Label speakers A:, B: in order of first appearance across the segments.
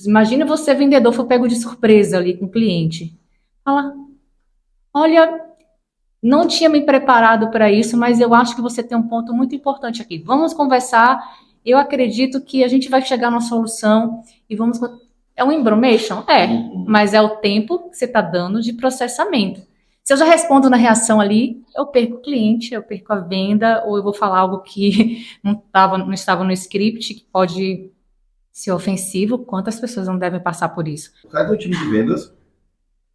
A: Imagina você, vendedor, for pego de surpresa ali com o cliente. Fala, olha, não tinha me preparado para isso, mas eu acho que você tem um ponto muito importante aqui. Vamos conversar. Eu acredito que a gente vai chegar numa solução e vamos. É um embromation? É, mas é o tempo que você está dando de processamento. Se eu já respondo na reação ali, eu perco o cliente, eu perco a venda, ou eu vou falar algo que não estava no script, que pode ser ofensivo. Quantas pessoas não devem passar por isso?
B: O cara do time de vendas,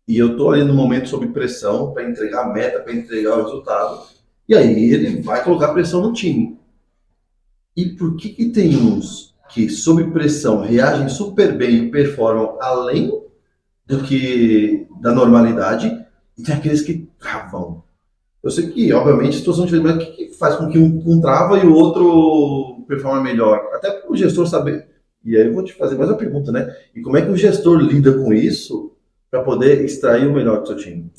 B: e eu tô ali no momento sob pressão para entregar a meta, para entregar o resultado, e aí ele vai colocar pressão no time. E por que tem uns que, sob pressão, reagem super bem e performam além do que da normalidade, e tem aqueles que travam? Eu sei que, obviamente, situação diferente, mas o que faz com que um trava e o outro performa melhor? Até para o gestor saber. E aí eu vou te fazer mais uma pergunta, né? E como é que o gestor lida com isso para poder extrair o melhor do seu time?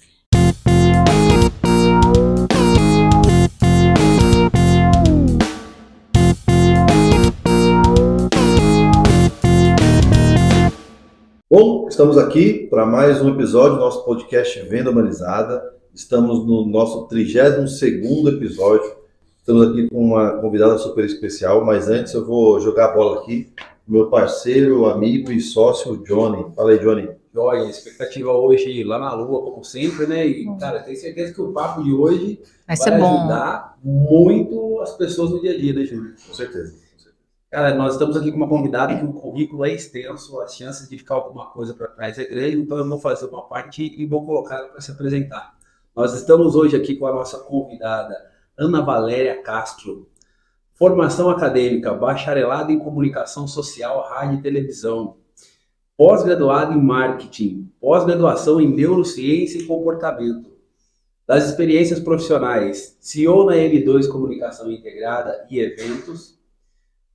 B: Bom, estamos aqui para mais um episódio do nosso podcast Venda Humanizada. Estamos no nosso 32º episódio. Estamos aqui com uma convidada super especial, mas antes eu vou jogar a bola aqui pro meu parceiro, amigo e sócio, Johnny. Fala aí, Johnny.
C: Joia, expectativa hoje lá na Lua, como sempre, né? E, cara, tenho certeza que o papo de hoje vai ajudar muito as pessoas no dia a dia, né, Júlio?
B: Com certeza.
C: Cara, nós estamos aqui com uma convidada que o currículo é extenso, as chances de ficar alguma coisa para trás é grande, então eu vou fazer uma parte e vou colocar ela para se apresentar. Nós estamos hoje aqui com a nossa convidada, Ana Valéria Castro. Formação acadêmica, bacharelado em comunicação social, rádio e televisão. Pós-graduado em marketing, pós-graduação em neurociência e comportamento. Das experiências profissionais, CEO na M2 Comunicação Integrada e Eventos,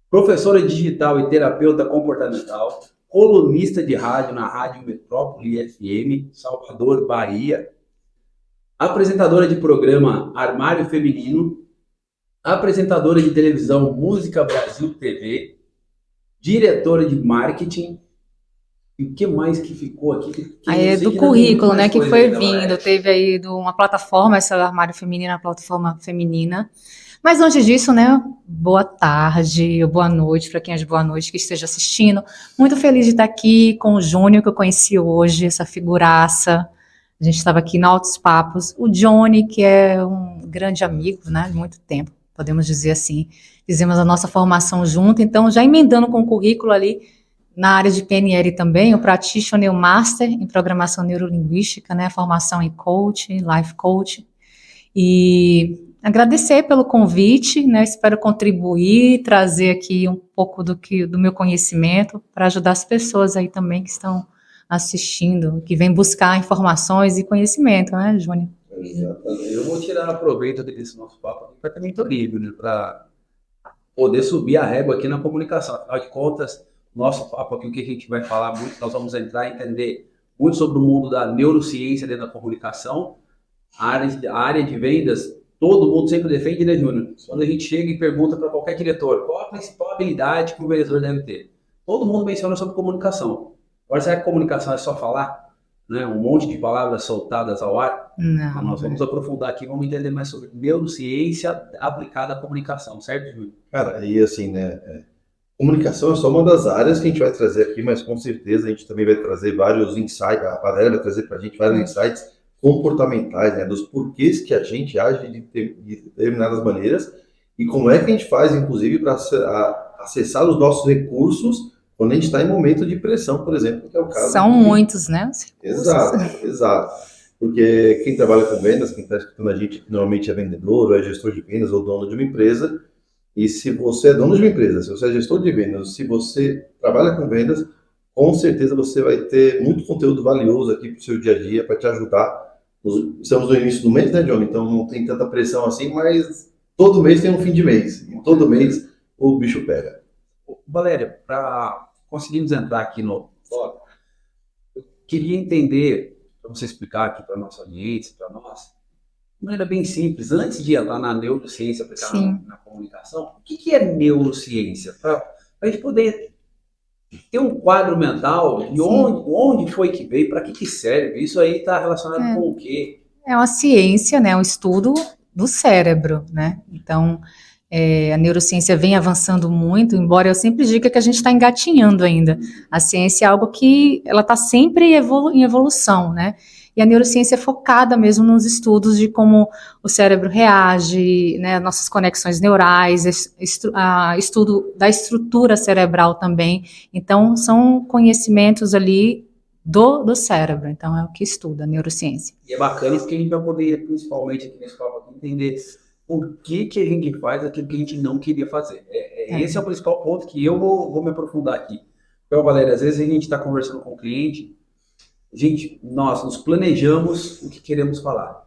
C: professora digital e terapeuta comportamental, colunista de rádio na Rádio Metrópole FM, Salvador, Bahia, apresentadora de programa Armário Feminino, apresentadora de televisão Música Brasil TV, diretora de marketing. E o que mais que ficou aqui?
A: Aí é do currículo, né, que foi vindo. Teve aí uma plataforma, essa Armário Feminino, a plataforma feminina. Mas antes disso, né, boa tarde ou boa noite para quem é de boa noite que esteja assistindo. Muito feliz de estar aqui com o Júnior, que eu conheci hoje, essa figuraça. A gente estava aqui em Altos Papos. O Johnny, que é um grande amigo, né, de muito tempo, podemos dizer assim. Fizemos a nossa formação junto, então já emendando com o currículo ali, na área de PNL também, o Practitioner Master em Programação Neurolinguística, né, formação em Coach, Life Coach. E agradecer pelo convite, né? Espero contribuir, trazer aqui um pouco do meu conhecimento para ajudar as pessoas aí também que estão assistindo, que vêm buscar informações e conhecimento, né, Júnior?
C: Exatamente. Eu vou tirar proveito desse nosso papo para também estou livre, né, para poder subir a régua aqui na comunicação. Afinal de contas, nosso papo aqui, o que a gente vai falar muito, nós vamos entrar e entender muito sobre o mundo da neurociência dentro da comunicação, a área de vendas. Todo mundo sempre defende, né, Júnior? Quando a gente chega e pergunta para qualquer diretor qual a principal habilidade que o vendedor deve ter, todo mundo menciona sobre comunicação. Agora, será que comunicação é só falar? Né? Um monte de palavras soltadas ao ar?
A: Não.
C: Nós vamos aprofundar aqui, vamos entender mais sobre neurociência aplicada à comunicação, certo, Júnior?
B: Cara, e assim, né, comunicação é só uma das áreas que a gente vai trazer aqui, mas com certeza a gente também vai trazer vários insights, a Valéria vai trazer para a gente vários insights comportamentais, né, dos porquês que a gente age de determinadas maneiras e como é que a gente faz, inclusive, para acessar os nossos recursos quando a gente está em momento de pressão, por exemplo, que é o caso.
A: São muitos, né?
B: Exato. Porque quem trabalha com vendas, quem está escutando a gente, que normalmente é vendedor, ou é gestor de vendas, ou dono de uma empresa, e se você é dono de uma empresa, se você é gestor de vendas, se você trabalha com vendas, com certeza você vai ter muito conteúdo valioso aqui para o seu dia a dia, para te ajudar. Estamos no início do mês, né, John? Então não tem tanta pressão assim, mas todo mês tem um fim de mês. E todo mês o bicho pega.
C: Valéria, para conseguirmos entrar aqui no tópico, eu queria entender, para você explicar aqui para a nossa audiência, para nós, de maneira bem simples, antes de entrar na neurociência aplicada na comunicação, o que é neurociência? Para a gente poder ter um quadro mental de onde foi que veio, para que serve. Isso aí está relacionado com o quê?
A: É uma ciência, né? Um estudo do cérebro, né? Então, a neurociência vem avançando muito, embora eu sempre diga que a gente está engatinhando ainda. A ciência é algo que ela está sempre em evolução, né? E a neurociência é focada mesmo nos estudos de como o cérebro reage, né? Nossas conexões neurais, estudo da estrutura cerebral também. Então, são conhecimentos ali do cérebro. Então, é o que estuda a neurociência.
C: E é bacana porque a gente vai poder, principalmente aqui nesse papo, entender por que a gente faz aquilo que a gente não queria fazer. Esse é o principal ponto que eu vou me aprofundar aqui. Então, Valéria, às vezes a gente está conversando com o cliente, nós nos planejamos o que queremos falar.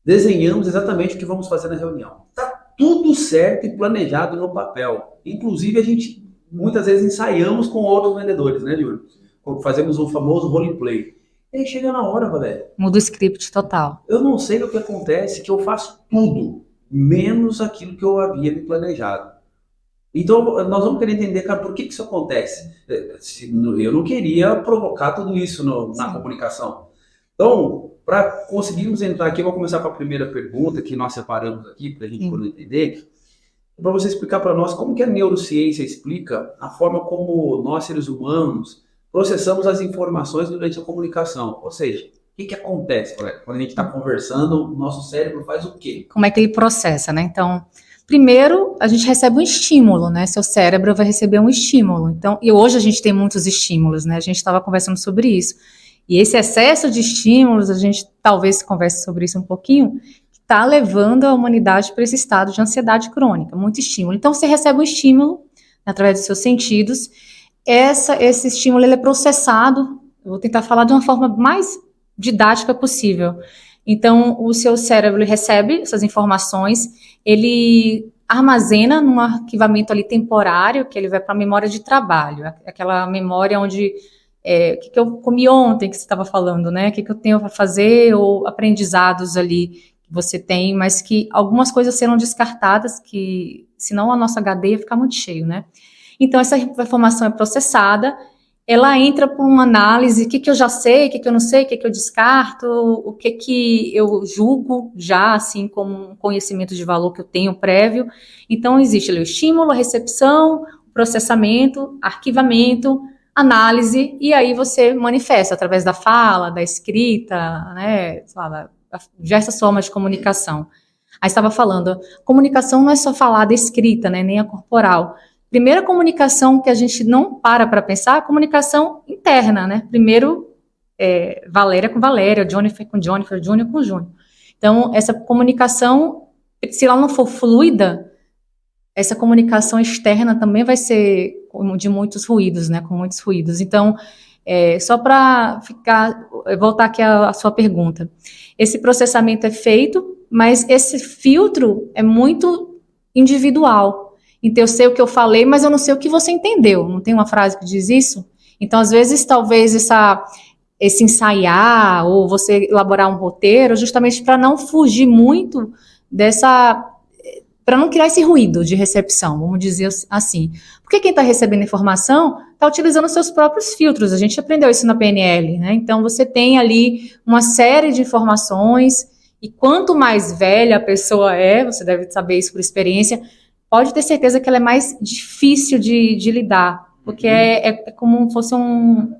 C: Desenhamos exatamente o que vamos fazer na reunião. Está tudo certo e planejado no papel. Inclusive, a gente muitas vezes ensaiamos com outros vendedores, né, Júlio? Fazemos o famoso roleplay. E aí chega na hora, Valéria.
A: Muda o script total.
C: Eu não sei o que acontece, que eu faço tudo, menos aquilo que eu havia me planejado. Então, nós vamos querer entender, cara, por que isso acontece? Eu não queria provocar tudo isso na comunicação. Então, para conseguirmos entrar aqui, eu vou começar com a primeira pergunta que nós separamos aqui, para a gente poder entender, para você explicar para nós como que a neurociência explica a forma como nós, seres humanos, processamos as informações durante a comunicação. Ou seja, o que acontece, quando a gente está conversando, o nosso cérebro faz o quê?
A: Como é que ele processa, né? Então, primeiro, a gente recebe um estímulo, né? Seu cérebro vai receber um estímulo. Então, e hoje a gente tem muitos estímulos, né? A gente estava conversando sobre isso. E esse excesso de estímulos, a gente talvez converse sobre isso um pouquinho, está levando a humanidade para esse estado de ansiedade crônica, muito estímulo. Então, você recebe um estímulo através dos seus sentidos. Esse estímulo ele é processado, eu vou tentar falar de uma forma mais didática possível. Então, o seu cérebro recebe essas informações, ele armazena num arquivamento ali temporário, que ele vai para a memória de trabalho, aquela memória onde, o que eu comi ontem, que você estava falando, né? O que eu tenho para fazer, ou aprendizados ali que você tem, mas que algumas coisas serão descartadas, que senão a nossa HD ia ficar muito cheio, né? Então, essa informação é processada, ela entra por uma análise, o que eu já sei, o que eu não sei, o que eu descarto, o que eu julgo já, assim, como um conhecimento de valor que eu tenho prévio. Então, existe ali o estímulo, a recepção, o processamento, arquivamento, análise, e aí você manifesta através da fala, da escrita, né, diversas formas de comunicação. Aí estava falando, comunicação não é só falada escrita, né, nem a corporal. Primeira comunicação que a gente não para pensar é a comunicação interna, né? Primeiro, Valéria com Valéria, Jonathan com Jonathan, Júnior com Júnior. Então, essa comunicação, se ela não for fluida, essa comunicação externa também vai ser de muitos ruídos, né? Com muitos ruídos. Então, só para voltar aqui à sua pergunta. Esse processamento é feito, mas esse filtro é muito individual. Então, eu sei o que eu falei, mas eu não sei o que você entendeu. Não tem uma frase que diz isso? Então, às vezes, talvez esse ensaiar ou você elaborar um roteiro, justamente para não fugir muito para não criar esse ruído de recepção, vamos dizer assim. Porque quem está recebendo informação está utilizando seus próprios filtros. A gente aprendeu isso na PNL, né? Então, você tem ali uma série de informações e quanto mais velha a pessoa você deve saber isso por experiência, pode ter certeza que ela é mais difícil de lidar, porque é como se fosse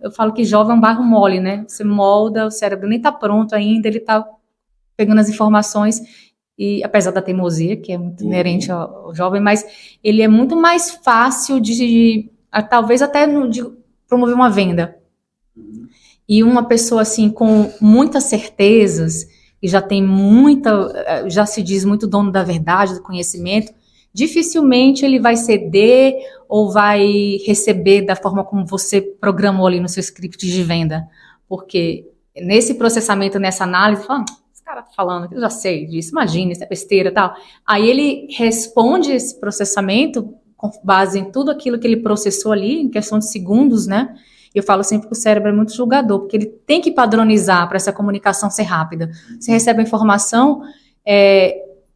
A: eu falo que jovem é um barro mole, né? Você molda, o cérebro nem está pronto ainda, ele está pegando as informações, e apesar da teimosia, que é muito inerente ao jovem, mas ele é muito mais fácil talvez até de promover uma venda. E uma pessoa assim, com muitas certezas, e já se diz muito dono da verdade, do conhecimento, dificilmente ele vai ceder ou vai receber da forma como você programou ali no seu script de venda. Porque nesse processamento, nessa análise, fala, esse cara tá falando, eu já sei disso, imagina, isso é besteira e tal. Aí ele responde esse processamento com base em tudo aquilo que ele processou ali, em questão de segundos, né? Eu falo sempre que o cérebro é muito julgador, porque ele tem que padronizar para essa comunicação ser rápida. Você recebe a informação,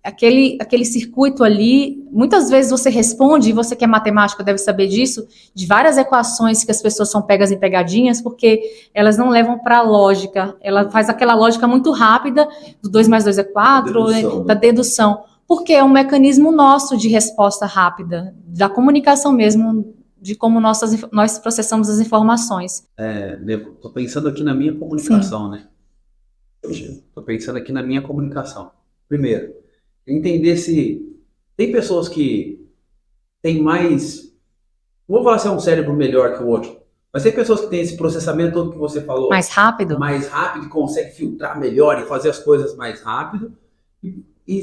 A: aquele circuito ali, muitas vezes você responde, e você que é matemático deve saber disso, de várias equações que as pessoas são pegas em pegadinhas, porque elas não levam para a lógica, ela faz aquela lógica muito rápida, do 2 mais 2 é 4, da dedução, porque é um mecanismo nosso de resposta rápida, da comunicação mesmo, de como nós processamos as informações.
C: Estou pensando aqui na minha comunicação, né? Estou pensando aqui na minha comunicação. Primeiro, entender se tem pessoas que têm mais, não vou falar se é um cérebro melhor que o outro, mas tem pessoas que têm esse processamento todo que você falou
A: mais rápido,
C: consegue filtrar melhor e fazer as coisas mais rápido. E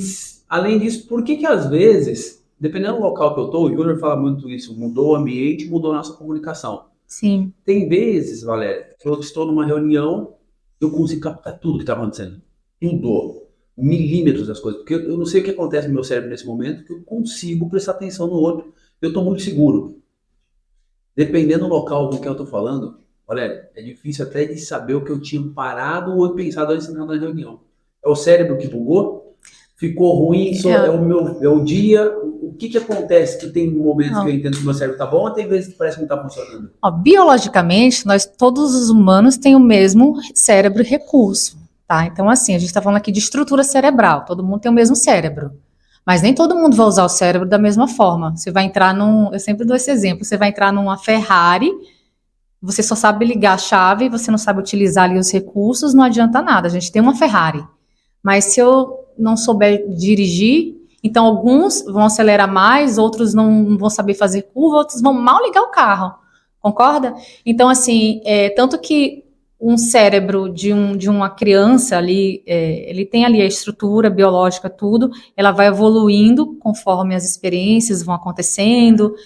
C: além disso, por que às vezes, dependendo do local que eu estou, o Júnior fala muito isso, mudou o ambiente, mudou a nossa comunicação.
A: Sim.
C: Tem vezes, Valéria, que eu estou numa reunião, eu consigo captar tudo que está acontecendo, tudo, milímetros das coisas, porque eu não sei o que acontece no meu cérebro nesse momento, que eu consigo prestar atenção no outro, eu estou muito seguro. Dependendo do local com que eu estou falando, olha, é difícil até de saber o que eu tinha parado ou pensado antes na reunião. É o cérebro que bugou? Ficou ruim? É o dia? O que acontece que tem momentos que eu entendo que o meu cérebro está bom, e tem vezes que parece que não está funcionando?
A: Biologicamente, todos os humanos têm o mesmo cérebro e recurso. Tá? Então, assim, a gente está falando aqui de estrutura cerebral, todo mundo tem o mesmo cérebro, mas nem todo mundo vai usar o cérebro da mesma forma. Você vai entrar eu sempre dou esse exemplo, você vai entrar numa Ferrari, você só sabe ligar a chave, você não sabe utilizar ali os recursos, não adianta nada, a gente tem uma Ferrari, mas se eu não souber dirigir, então alguns vão acelerar mais, outros não vão saber fazer curva, outros vão mal ligar o carro, concorda? Então, assim, tanto que um cérebro de uma criança ali, ele tem ali a estrutura biológica, tudo, ela vai evoluindo conforme as experiências vão acontecendo.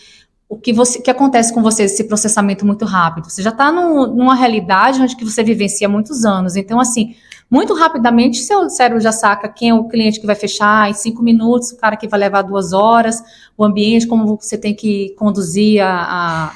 A: O que acontece com você, esse processamento muito rápido? Você já está numa realidade onde que você vivencia há muitos anos. Então, assim, muito rapidamente, seu cérebro já saca quem é o cliente que vai fechar em 5 minutos, o cara que vai levar 2 horas, o ambiente, como você tem que conduzir a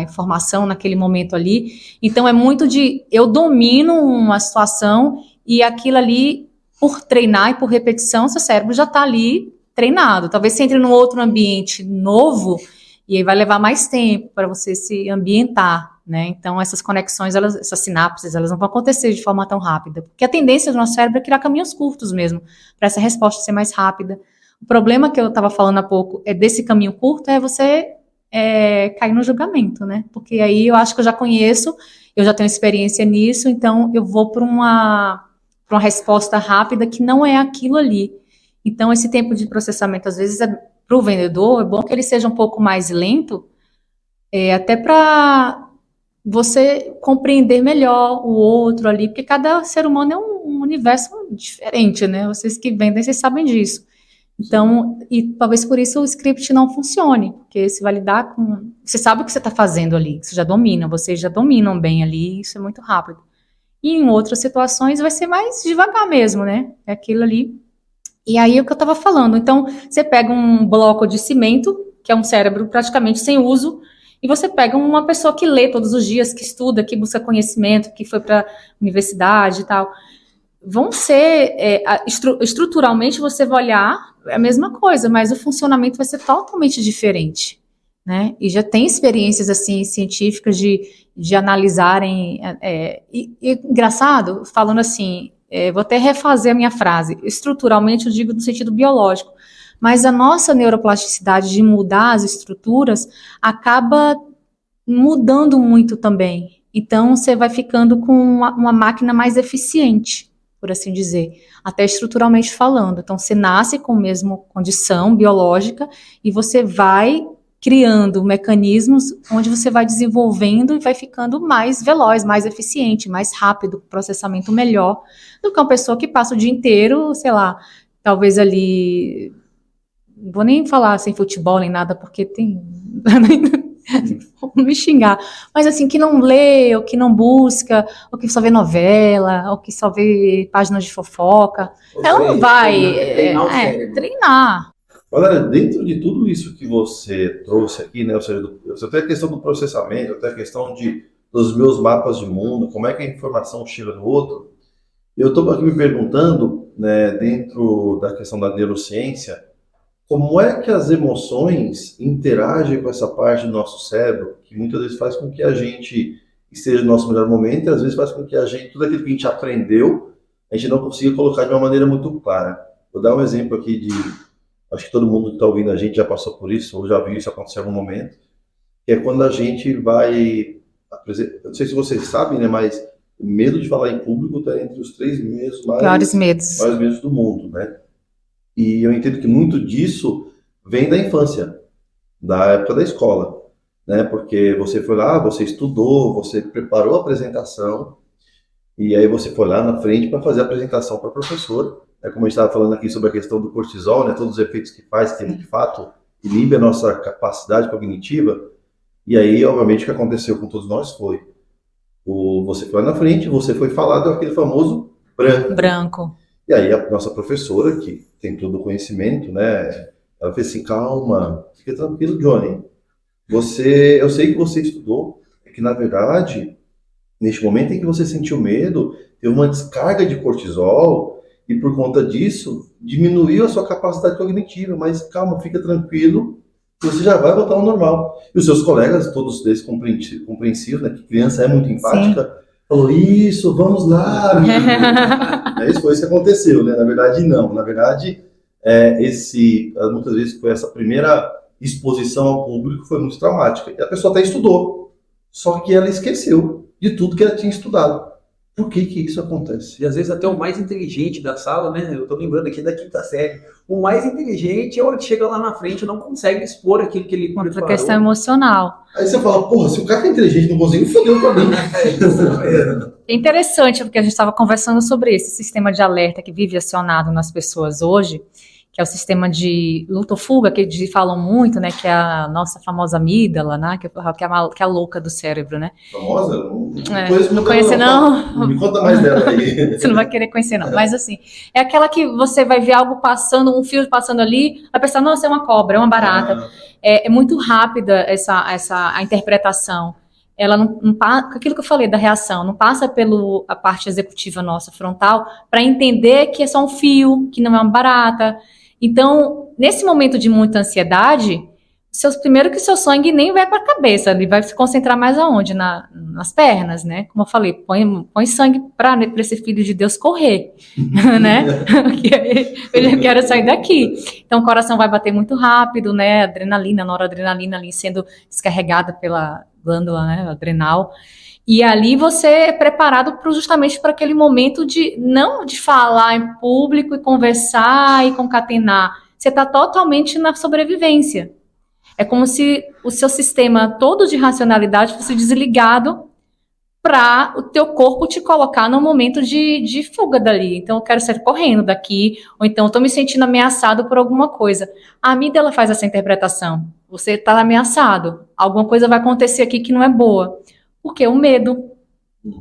A: informação naquele momento ali. Então, é muito eu domino uma situação e aquilo ali, por treinar e por repetição, seu cérebro já está ali treinado. Talvez você entre num outro ambiente novo e aí vai levar mais tempo para você se ambientar, né? Então, essas conexões, essas sinapses, elas não vão acontecer de forma tão rápida, porque a tendência do nosso cérebro é criar caminhos curtos mesmo, para essa resposta ser mais rápida. O problema que eu estava falando há pouco desse caminho curto, você cair no julgamento, né? Porque aí eu acho que eu já conheço, eu já tenho experiência nisso, então eu vou para uma resposta rápida que não é aquilo ali. Então, esse tempo de processamento, às vezes, para o vendedor, é bom que ele seja um pouco mais lento, até para você compreender melhor o outro ali, porque cada ser humano é um universo diferente, né? Vocês que vendem, vocês sabem disso. Então, e talvez por isso o script não funcione, porque você vai lidar com... Você sabe o que você está fazendo ali, você já domina, vocês já dominam bem ali, isso é muito rápido. E em outras situações vai ser mais devagar mesmo, né? É aquilo ali. E aí é o que eu estava falando. Então, você pega um bloco de cimento, que é um cérebro praticamente sem uso, e você pega uma pessoa que lê todos os dias, que estuda, que busca conhecimento, que foi para a universidade e tal. Vão ser, estruturalmente você vai olhar a mesma coisa, mas o funcionamento vai ser totalmente diferente, né? E já tem experiências assim científicas de analisarem, engraçado, falando assim, vou até refazer a minha frase, estruturalmente eu digo no sentido biológico, mas a nossa neuroplasticidade de mudar as estruturas acaba mudando muito também, então você vai ficando com uma máquina mais eficiente, por assim dizer, até estruturalmente falando. Então, você nasce com a mesma condição biológica e você vai criando mecanismos onde você vai desenvolvendo e vai ficando mais veloz, mais eficiente, mais rápido, processamento melhor do que uma pessoa que passa o dia inteiro, sei lá, talvez ali, não vou nem falar sem futebol nem nada, porque tem... me xingar, mas assim, que não lê, ou que não busca, ou que só vê novela, ou que só vê páginas de fofoca, ela não vai treinar.
B: Olha, dentro de tudo isso que você trouxe aqui, né, ou seja, você tem a questão do processamento, até a questão dos meus mapas de mundo, como é que a informação chega no outro, eu estou aqui me perguntando né, dentro da questão da neurociência, como é que as emoções interagem com essa parte do nosso cérebro, que muitas vezes faz com que a gente esteja no nosso melhor momento e às vezes faz com que a gente, tudo aquilo que a gente aprendeu, a gente não consiga colocar de uma maneira muito clara. Vou dar um exemplo aqui de, acho que todo mundo que está ouvindo a gente já passou por isso, ou já viu isso acontecer em algum momento, que é quando a gente vai, eu não sei se vocês sabem, né, mas o medo de falar em público está entre os 3 medos
A: Piores medos.
B: mais medos do mundo, né? E eu entendo que muito disso vem da infância, da época da escola, né? Porque você foi lá, você estudou, você preparou a apresentação, e aí você foi lá na frente para fazer a apresentação para a professora. É como a gente estava falando aqui sobre a questão do cortisol, né? Todos os efeitos que faz, que de fato inibe a nossa capacidade cognitiva. E aí, obviamente, o que aconteceu com todos nós foi, você foi lá na frente, você foi falado aquele famoso branco.
A: Branco.
B: E aí a nossa professora, que tem todo o conhecimento, né, ela fez assim, calma, fica tranquilo, Johnny. Eu sei que você estudou, é que na verdade, neste momento em que você sentiu medo, teve uma descarga de cortisol e por conta disso diminuiu a sua capacidade cognitiva, mas calma, fica tranquilo, que você já vai voltar ao normal. E os seus colegas, todos eles compreensivos, né, que criança é muito empática, falou, isso, vamos lá. Isso foi isso que aconteceu, né? Na verdade, não. Na verdade, muitas vezes foi essa primeira exposição ao público foi muito traumática. E a pessoa até estudou, só que ela esqueceu de tudo que ela tinha estudado. Por que que isso acontece?
C: E às vezes até o mais inteligente da sala, né? Eu tô lembrando aqui da 5ª série. O mais inteligente é o que chega lá na frente e não consegue expor aquilo que ele preparou.
A: Por questão emocional.
B: Aí você fala, porra, se o cara é inteligente não conseguiu, fodeu pra mim.
A: É interessante, porque a gente estava conversando sobre esse sistema de alerta que vive acionado nas pessoas hoje, que é o sistema de luta ou fuga, que falam muito, né, que é a nossa famosa amígdala, né, que é a louca do cérebro, né?
B: Famosa?
A: Não conhece, não?
B: Me conta mais dela aí.
A: Você não vai querer conhecer, não. Mas assim, é aquela que você vai ver algo passando, um fio passando ali, vai pensar, nossa, é uma cobra, é uma barata. É muito rápida a interpretação. Ela não passa, aquilo que eu falei da reação, não passa pela parte executiva nossa, frontal, para entender que é só um fio, que não é uma barata. Então, nesse momento de muita ansiedade, primeiro que seu sangue nem vai para a cabeça, ele vai se concentrar mais aonde? Nas pernas, né? Como eu falei, põe sangue para esse filho de Deus correr, né? Eu quero sair daqui. Então, o coração vai bater muito rápido, né? Adrenalina, noradrenalina ali sendo descarregada pela glândula, né? Adrenal. E ali você é preparado justamente para aquele momento não de falar em público e conversar e concatenar. Você está totalmente na sobrevivência. É como se o seu sistema todo de racionalidade fosse desligado para o teu corpo te colocar num momento de fuga dali. Então, eu quero sair correndo daqui, ou então eu estou me sentindo ameaçado por alguma coisa. A amígdala faz essa interpretação. Você está ameaçado. Alguma coisa vai acontecer aqui que não é boa. Porque o medo,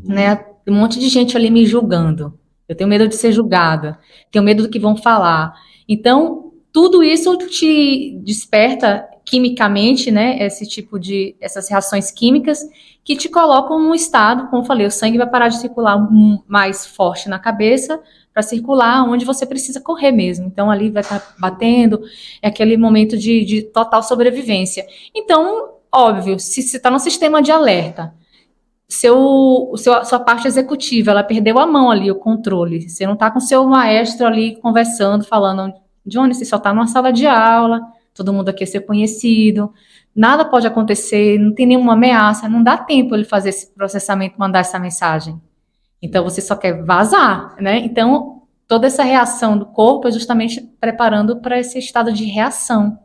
A: né? Tem um monte de gente ali me julgando. Eu tenho medo de ser julgada. Tenho medo do que vão falar. Então, tudo isso te desperta quimicamente, né? Essas reações químicas que te colocam num estado, como eu falei, o sangue vai parar de circular mais forte na cabeça para circular onde você precisa correr mesmo. Então, ali vai estar batendo, é aquele momento de total sobrevivência. Então, óbvio, se você está no sistema de alerta, sua parte executiva, ela perdeu a mão ali, o controle. Você não está com seu maestro ali conversando, falando, Johnny, você só está numa sala de aula, todo mundo aqui é ser conhecido, nada pode acontecer, não tem nenhuma ameaça, não dá tempo ele fazer esse processamento, mandar essa mensagem. Então, você só quer vazar, né? Então, toda essa reação do corpo é justamente preparando para esse estado de reação.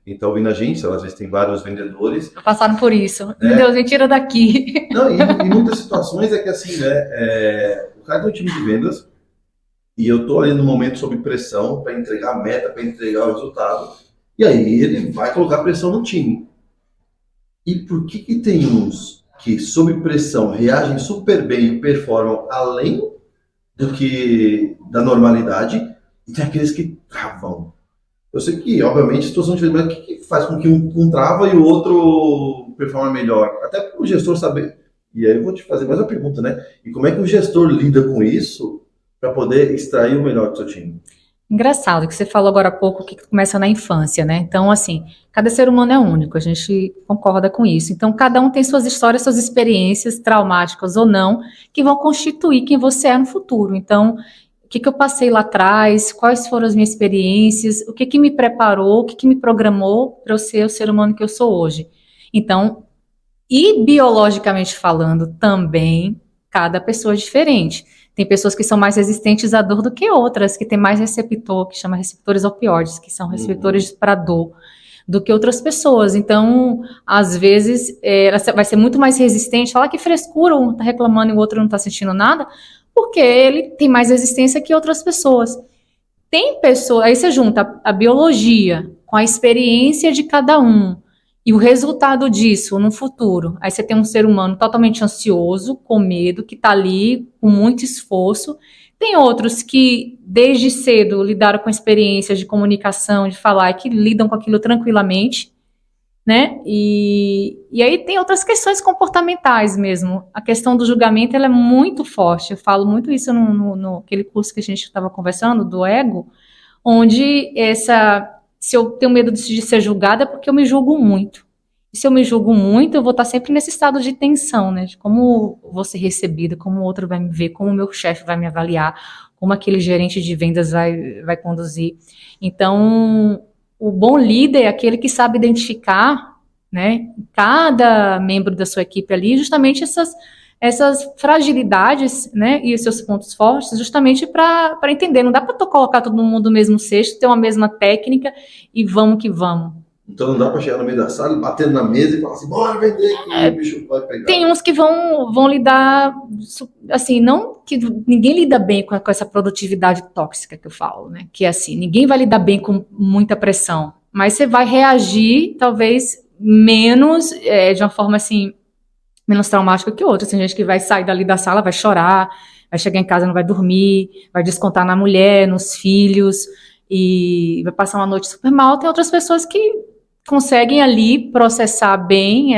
B: Quem está ouvindo a gente, às vezes tem vários vendedores.
A: Passaram por isso.
B: Né?
A: Meu Deus, me tira daqui.
B: Não, e em muitas situações é que assim, né? O cara tem um time de vendas e eu estou ali no momento sob pressão para entregar a meta, para entregar o resultado. E aí ele vai colocar pressão no time. E por que tem uns que, sob pressão, reagem super bem e performam além do que da normalidade, e tem aqueles que travam? Eu sei que, obviamente, a situação de mas o que faz com que um trava e o outro performa melhor? Até para o gestor saber. E aí eu vou te fazer mais uma pergunta, né? E como é que o gestor lida com isso para poder extrair o melhor do seu time?
A: Engraçado que você falou agora há pouco que começa na infância, né? Então, assim, cada ser humano é único, a gente concorda com isso. Então, cada um tem suas histórias, suas experiências, traumáticas ou não, que vão constituir quem você é no futuro. Então, o que eu passei lá atrás, quais foram as minhas experiências, o que me preparou, o que me programou para eu ser o ser humano que eu sou hoje. Então, e biologicamente falando também, cada pessoa é diferente. Tem pessoas que são mais resistentes à dor do que outras, que têm mais receptor, que chama receptores opioides, que são receptores para dor, do que outras pessoas. Então, às vezes, ela vai ser muito mais resistente. Falar que frescura, um está reclamando e o outro não está sentindo nada, porque ele tem mais resistência que outras pessoas. Tem pessoas, aí você junta a biologia com a experiência de cada um, e o resultado disso no futuro, aí você tem um ser humano totalmente ansioso, com medo, que está ali com muito esforço. Tem outros que desde cedo lidaram com experiências de comunicação, de falar, e que lidam com aquilo tranquilamente, né? E aí tem outras questões comportamentais mesmo. A questão do julgamento, ela é muito forte. Eu falo muito isso no aquele curso que a gente estava conversando, do ego, onde se eu tenho medo de ser julgada é porque eu me julgo muito. E se eu me julgo muito, eu vou estar sempre nesse estado de tensão, né? De como vou ser recebida, como o outro vai me ver, como o meu chefe vai me avaliar, como aquele gerente de vendas vai conduzir. Então, o bom líder é aquele que sabe identificar, né, cada membro da sua equipe ali, justamente essas fragilidades, né, e os seus pontos fortes, justamente para entender. Não dá para colocar todo mundo no mesmo cesto, ter uma mesma técnica e vamos que vamos.
B: Então não dá para chegar no meio da sala, batendo na mesa e falar assim, bora vender que o bicho vai pegar.
A: Tem uns que vão lidar, assim, não que ninguém lida bem com essa produtividade tóxica que eu falo, né? Que é assim, ninguém vai lidar bem com muita pressão, mas você vai reagir, talvez, menos, de uma forma, assim, menos traumática que outra. Tem gente que vai sair dali da sala, vai chorar, vai chegar em casa, não vai dormir, vai descontar na mulher, nos filhos, e vai passar uma noite super mal. Tem outras pessoas que conseguem ali processar bem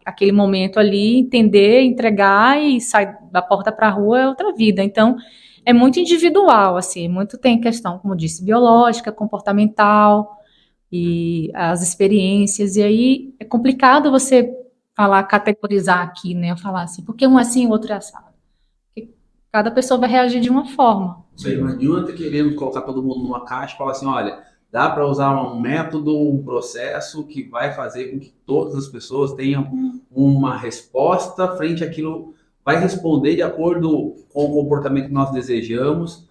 A: aquele momento ali, entender, entregar e sair da porta para a rua é outra vida. Então, é muito individual, assim, muito tem questão, como eu disse, biológica, comportamental e as experiências. E aí é complicado você falar, categorizar aqui, né? Falar assim, porque um é assim, o outro é assado. Porque cada pessoa vai reagir de uma forma.
C: Sim, não adianta querendo colocar todo mundo numa caixa e falar assim, olha, dá para usar um método, um processo que vai fazer com que todas as pessoas tenham uma resposta frente àquilo, vai responder de acordo com o comportamento que nós desejamos.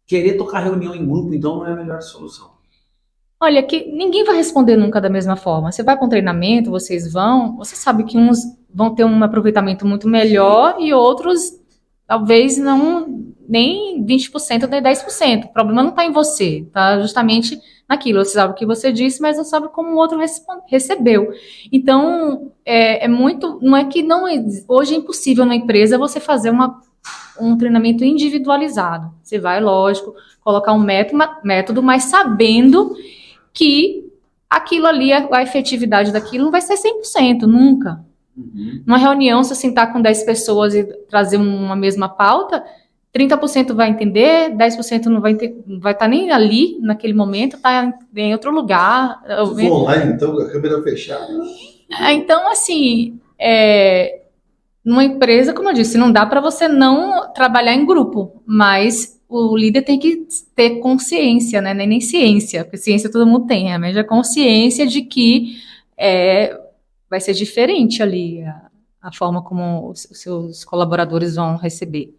C: Querer tocar reunião em grupo, então, não é a melhor solução.
A: Olha, que ninguém vai responder nunca da mesma forma. Você vai para um treinamento, você sabe que uns vão ter um aproveitamento muito melhor e outros talvez não nem 20%, nem 10%. O problema não está em você, está justamente naquilo. Você sabe o que você disse, mas não sabe como o outro recebeu. Então, é muito. Não é que não. Hoje é impossível na empresa você fazer um treinamento individualizado. Você vai, lógico, colocar um método, mas sabendo que aquilo ali, a efetividade daquilo não vai ser 100%, nunca. Numa reunião, se eu sentar com 10 pessoas e trazer uma mesma pauta, 30% vai entender, 10% não vai estar nem ali naquele momento, está em outro lugar.
B: Se for online, então, com a câmera fechada.
A: Então, assim, numa empresa, como eu disse, não dá para você não trabalhar em grupo, mas o líder tem que ter consciência, né? Nem ciência, porque ciência todo mundo tem, mas a consciência de que vai ser diferente ali a forma como os seus colaboradores vão receber.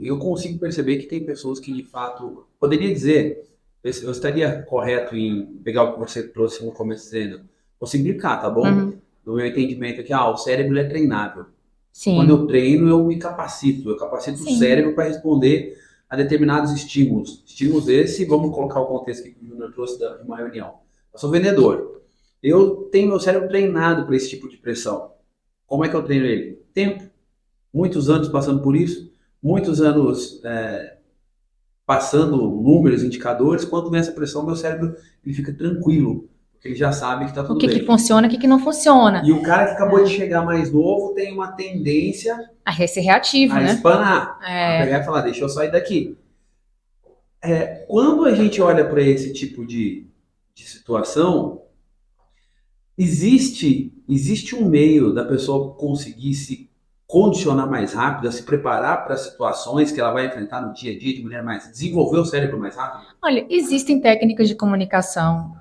C: Eu consigo perceber que tem pessoas que, de fato, poderia dizer, eu estaria correto em pegar o que você trouxe no começo dizendo, vou simplificar, tá bom? No meu entendimento aqui, o cérebro é treinável.
A: Sim.
C: Quando eu treino, eu me capacito, o cérebro para responder a determinados estímulos. Estímulos esse, vamos colocar o contexto que o Júnior trouxe de uma reunião. Eu sou vendedor. Eu tenho meu cérebro treinado para esse tipo de pressão. Como é que eu treino ele? Tempo. Muitos anos passando por isso. Muitos anos passando números, indicadores. Quando vem essa pressão, meu cérebro ele fica tranquilo. Ele já sabe que tá
A: O
C: tudo
A: que
C: bem.
A: funciona, o que não funciona.
C: E o cara que acabou de chegar mais novo tem uma tendência
A: A ser reativo,
C: a
A: né?
C: espanar, a pegar e falar, deixa eu sair daqui. Quando a gente olha para esse tipo de situação, existe um meio da pessoa conseguir se condicionar mais rápido, a se preparar para situações que ela vai enfrentar no dia a dia de maneira mais... desenvolver o cérebro mais rápido?
A: Olha, existem técnicas de comunicação,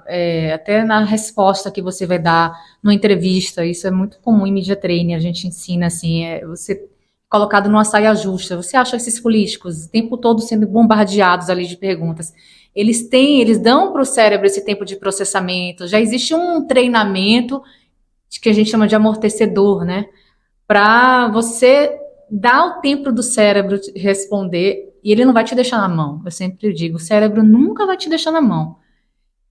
A: até na resposta que você vai dar numa entrevista, isso é muito comum em media training, a gente ensina assim, você colocado numa saia justa. Você acha que esses políticos, o tempo todo sendo bombardeados ali de perguntas, eles dão para o cérebro esse tempo de processamento, já existe um treinamento que a gente chama de amortecedor, né? Para você dar o tempo do cérebro responder e ele não vai te deixar na mão. Eu sempre digo, o cérebro nunca vai te deixar na mão.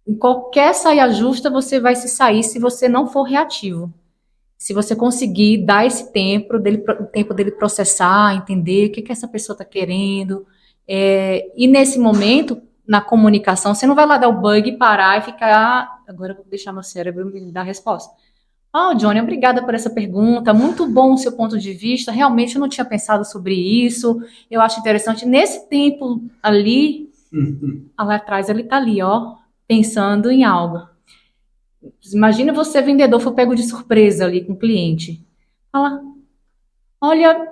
A: Em qualquer saia justa, você vai se sair se você não for reativo. Se você conseguir dar esse tempo dele processar, entender o que essa pessoa está querendo. E nesse momento, na comunicação, você não vai lá dar o bug, parar e ficar, agora eu vou deixar meu cérebro me dar a resposta. Johnny, obrigada por essa pergunta, muito bom o seu ponto de vista, realmente eu não tinha pensado sobre isso, eu acho interessante. Nesse tempo ali, lá atrás, ele está ali, pensando em algo. Imagina você, vendedor, for pego de surpresa ali com o cliente. Fala, olha,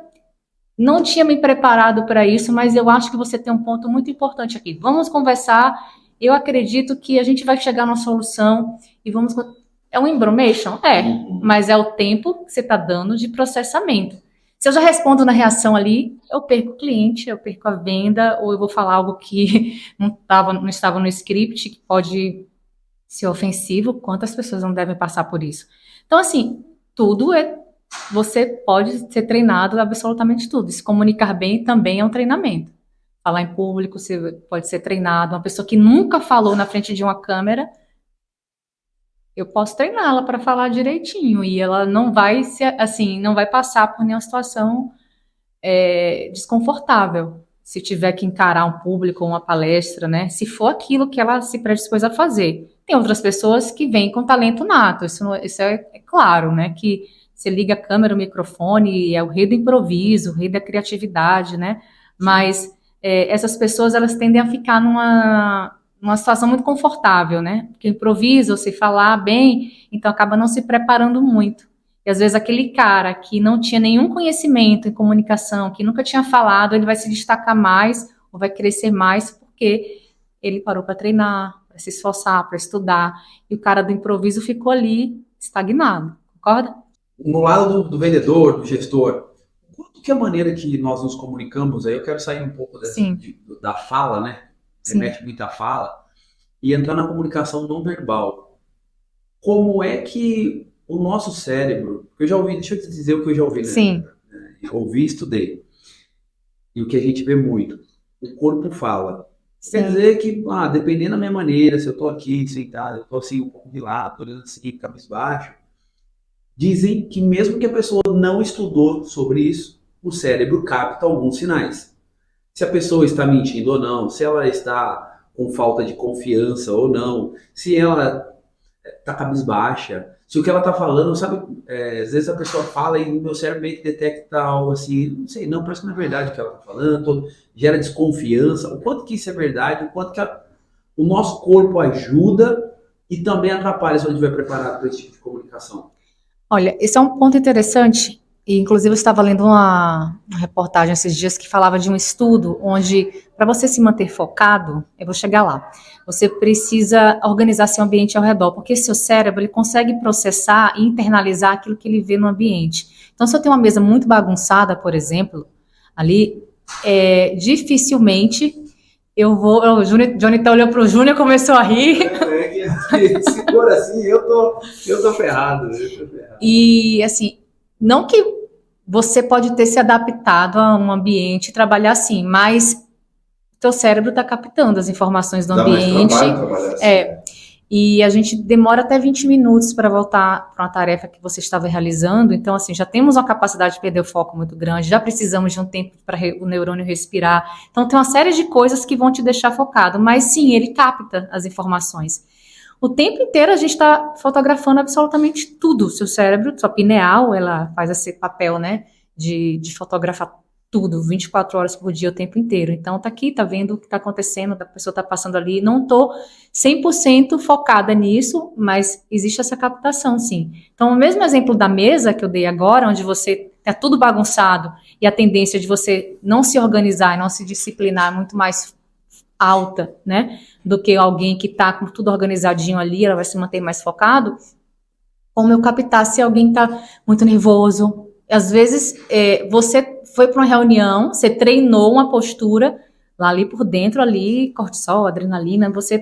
A: não tinha me preparado para isso, mas eu acho que você tem um ponto muito importante aqui. Vamos conversar, eu acredito que a gente vai chegar numa solução e vamos... É um embromation? Mas é o tempo que você está dando de processamento. Se eu já respondo na reação ali, eu perco o cliente, eu perco a venda, ou eu vou falar algo que não estava no script, que pode ser ofensivo. Quantas pessoas não devem passar por isso? Então, assim, você pode ser treinado absolutamente tudo. Se comunicar bem também é um treinamento. Falar em público, você pode ser treinado. Uma pessoa que nunca falou na frente de uma câmera, eu posso treiná-la para falar direitinho e ela não vai não vai passar por nenhuma situação desconfortável. Se tiver que encarar um público ou uma palestra, né? Se for aquilo que ela se predispôs a fazer. Tem outras pessoas que vêm com talento nato, isso é claro, né? Que você liga a câmera, o microfone, é o rei do improviso, o rei da criatividade, né? Mas essas pessoas, elas tendem a ficar numa situação muito confortável, né? Porque improvisa, ou se falar bem, então acaba não se preparando muito. E às vezes aquele cara que não tinha nenhum conhecimento em comunicação, que nunca tinha falado, ele vai se destacar mais ou vai crescer mais porque ele parou para treinar, para se esforçar, para estudar. E o cara do improviso ficou ali estagnado, concorda?
C: No lado do vendedor, do gestor, quanto que a maneira que nós nos comunicamos, aí eu quero sair um pouco da fala, né? Remete muito à fala, e entrar na comunicação não verbal. Como é que o nosso cérebro, eu já ouvi, deixa eu te dizer o que eu já ouvi, né?
A: Sim.
C: Ouvi e estudei. E o que a gente vê muito, o corpo fala. Quer dizer que, dependendo da minha maneira, se eu tô aqui sentado, eu tô assim um pouco de lado, tô olhando assim, cabisbaixo, dizem que mesmo que a pessoa não estudou sobre isso, o cérebro capta alguns sinais. Se a pessoa está mentindo ou não, se ela está com falta de confiança ou não, se ela está cabisbaixa, se o que ela está falando, sabe, às vezes a pessoa fala e o meu cérebro meio que detecta algo assim, não sei, não, parece que não é verdade o que ela está falando, gera desconfiança, o quanto que isso é verdade, o quanto que o nosso corpo ajuda e também atrapalha se a gente estiver preparado para esse tipo de comunicação.
A: Olha, esse é um ponto interessante. E, inclusive, eu estava lendo uma reportagem esses dias que falava de um estudo onde, para você se manter focado, eu vou chegar lá, você precisa organizar seu ambiente ao redor, porque seu cérebro ele consegue processar e internalizar aquilo que ele vê no ambiente. Então, se eu tenho uma mesa muito bagunçada, por exemplo, ali, dificilmente eu vou... O Johnny tá olhando para o Júnior e começou a rir.
C: Se for assim, eu tô ferrado.
A: E, assim, não que você pode ter se adaptado a um ambiente e trabalhar assim, mas teu cérebro está captando as informações do ambiente.
B: Trabalhar assim.
A: E a gente demora até 20 minutos para voltar para uma tarefa que você estava realizando. Então, assim, já temos uma capacidade de perder o foco muito grande, já precisamos de um tempo para o neurônio respirar. Então, tem uma série de coisas que vão te deixar focado. Mas, sim, ele capta as informações. O tempo inteiro a gente está fotografando absolutamente tudo. Seu cérebro, sua pineal, ela faz esse papel, né, de fotografar tudo, 24 horas por dia, o tempo inteiro. Então, tá aqui, tá vendo o que tá acontecendo, a pessoa tá passando ali. Não tô 100% focada nisso, mas existe essa captação, sim. Então, o mesmo exemplo da mesa que eu dei agora, onde você tá tudo bagunçado e a tendência de você não se organizar e não se disciplinar é muito mais alta, né, do que alguém que está com tudo organizadinho ali, ela vai se manter mais focado, como eu captar se alguém está muito nervoso. Às vezes, você foi para uma reunião, você treinou uma postura, lá ali por dentro, ali, cortisol, adrenalina, você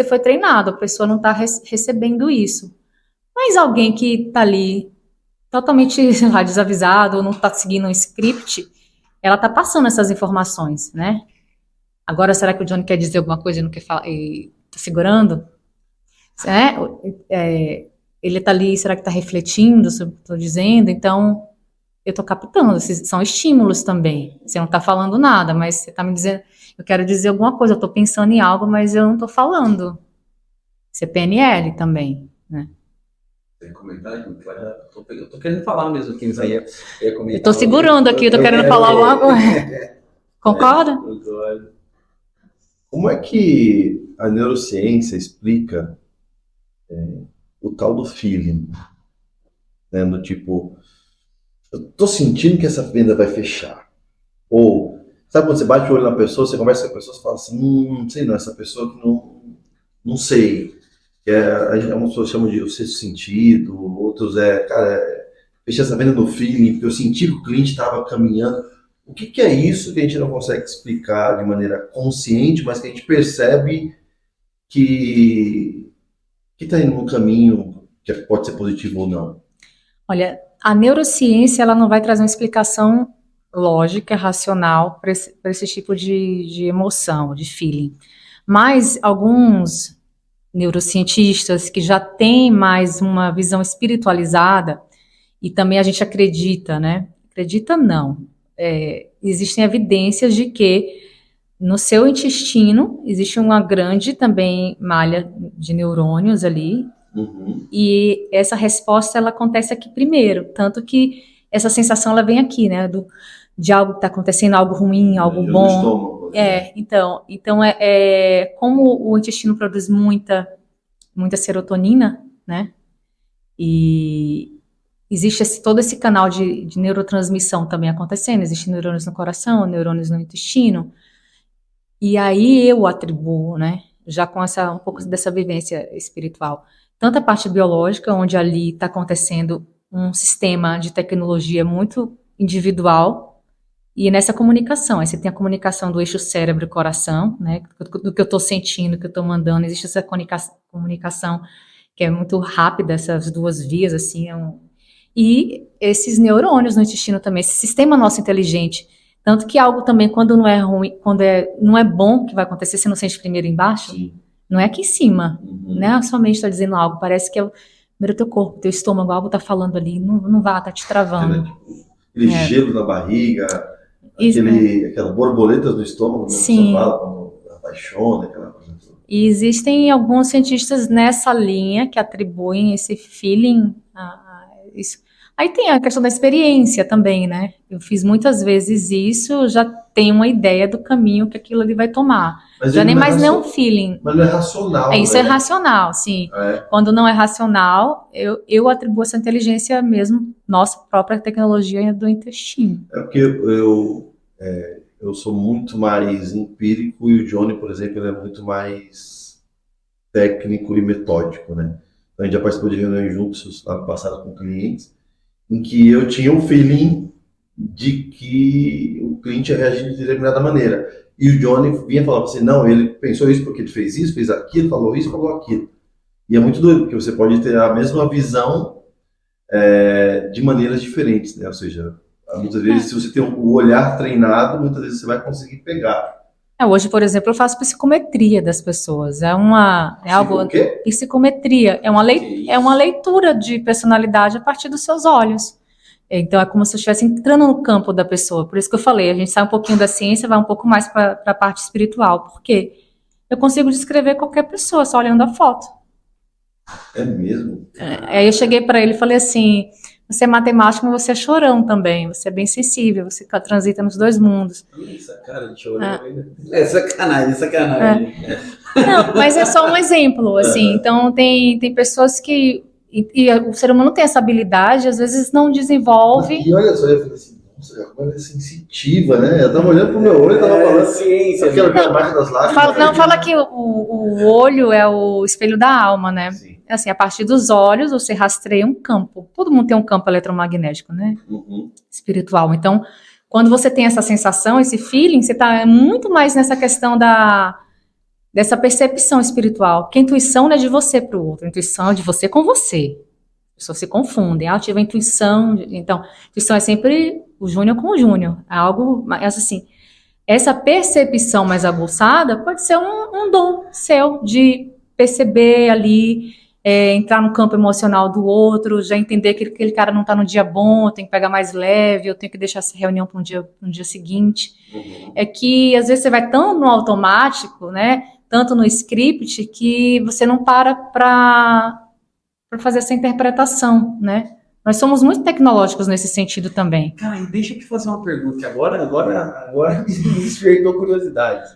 A: foi treinado, a pessoa não está recebendo isso. Mas alguém que está ali totalmente, sei lá, desavisado, ou não está seguindo um script, ela está passando essas informações, né? Agora, será que o Johnny quer dizer alguma coisa e não quer falar, e tá segurando? Ele tá ali, será que tá refletindo sobre o que eu tô dizendo? Então, eu tô captando, esses são estímulos também. Você não tá falando nada, mas você tá me dizendo, eu quero dizer alguma coisa, eu tô pensando em algo, mas eu não tô falando. Isso é PNL também, né?
C: Tem comentário? Eu tô querendo falar mesmo aqui, isso aí.
A: Eu tô segurando aqui, eu tô querendo falar alguma coisa. Concorda?
B: Como é que a neurociência explica o tal do feeling? Né? Do tipo, eu tô sentindo que essa venda vai fechar. Ou, sabe quando você bate o olho na pessoa, você conversa com a pessoa, você fala assim, não sei não, essa pessoa que não sei. Uma pessoa chama de o sexto sentido, outros fechei essa venda no feeling, porque eu senti que o cliente estava caminhando. O que é isso que a gente não consegue explicar de maneira consciente, mas que a gente percebe que está indo num caminho que pode ser positivo ou não?
A: Olha, a neurociência ela não vai trazer uma explicação lógica, racional para esse tipo de emoção, de feeling. Mas alguns neurocientistas que já têm mais uma visão espiritualizada, e também a gente acredita, né? Acredita não. Existem evidências de que no seu intestino existe uma grande também malha de neurônios ali, e essa resposta ela acontece aqui primeiro, tanto que essa sensação ela vem aqui, né, de algo que está acontecendo, algo ruim, algo bom.
B: Estômago,
A: Então como o intestino produz muita serotonina, né, e existe todo esse canal de neurotransmissão também acontecendo, existem neurônios no coração, neurônios no intestino, e aí eu atribuo, né, já com um pouco dessa vivência espiritual, tanto a parte biológica, onde ali está acontecendo um sistema de tecnologia muito individual, e nessa comunicação, aí você tem a comunicação do eixo cérebro-coração, né, do que eu estou sentindo, que eu estou mandando, existe essa comunicação que é muito rápida, essas duas vias, assim, e esses neurônios no intestino também, esse sistema nosso inteligente, tanto que algo também, quando não é ruim, não é bom que vai acontecer, você não sente primeiro embaixo,
B: Sim.
A: Não é aqui em cima, né? A sua mente está dizendo algo, parece que é primeiro teu corpo, teu estômago, algo está falando ali, não vá, tá te travando.
B: Aquele gelo na barriga, aquelas borboletas no estômago, né?
A: Sim.
B: Você fala quando apaixona, aquela coisa toda.
A: E existem alguns cientistas nessa linha que atribuem esse feeling a isso. Aí tem a questão da experiência também, né? Eu fiz muitas vezes isso, já tenho uma ideia do caminho que aquilo ali vai tomar.
B: Mas
A: já nem mais nem um feeling.
B: Mas não é racional.
A: Isso é racional, sim. Quando não é racional, eu atribuo essa inteligência mesmo, nossa própria tecnologia do intestino.
B: É porque eu sou muito mais empírico e o Johnny, por exemplo, ele é muito mais técnico e metódico, né? Então, a gente já participou de reuniões juntos ano passado com clientes, em que eu tinha um feeling de que o cliente ia reagir de determinada maneira. E o Johnny vinha e falava assim, não, ele pensou isso porque ele fez isso, fez aquilo, falou isso, falou aquilo. E é muito doido, porque você pode ter a mesma visão de maneiras diferentes, né? Ou seja, muitas vezes, se você tem o olhar treinado, muitas vezes você vai conseguir pegar.
A: Hoje, por exemplo, eu faço psicometria das pessoas.
B: O quê?
A: Psicometria. É uma leitura de personalidade a partir dos seus olhos. Então, é como se eu estivesse entrando no campo da pessoa. Por isso que eu falei, a gente sai um pouquinho da ciência, vai um pouco mais para a parte espiritual. Por quê? Eu consigo descrever qualquer pessoa só olhando a foto.
B: É mesmo?
A: Aí eu cheguei para ele e falei assim, você é matemático, mas você é chorão também, você é bem sensível, você transita nos dois mundos.
C: Essa cara de chorão ainda. É sacanagem, sacanagem.
A: Não, mas é só um exemplo, assim. Então, tem pessoas que... E o ser humano tem essa habilidade, às vezes não desenvolve.
B: E olha só, eu falei assim, nossa, como ela é sensitiva, né? Eu tava olhando pro meu olho e tava falando.
C: Ciência.
B: Eu quero ver a marca das lágrimas.
A: Fala que o olho é o espelho da alma, né?
B: Sim.
A: Assim, a partir dos olhos, você rastreia um campo. Todo mundo tem um campo eletromagnético, né?
B: Uhum.
A: Espiritual. Então, quando você tem essa sensação, esse feeling, você tá muito mais nessa questão dessa percepção espiritual. Porque a intuição não é de você para o outro, a intuição é de você com você. As pessoas se confundem. Ah, eu tive a intuição. Então, intuição é sempre o Júnior com o Júnior. É algo, assim, essa percepção mais aguçada pode ser um dom seu de perceber ali, entrar no campo emocional do outro, já entender que aquele cara não está no dia bom, eu tenho que pegar mais leve, eu tenho que deixar essa reunião para um dia seguinte.
B: Uhum.
A: É que às vezes você vai tão no automático, né? Tanto no script, que você não para fazer essa interpretação, né? Nós somos muito tecnológicos nesse sentido também.
C: Cara, e deixa eu te fazer uma pergunta, que agora me despertou curiosidade.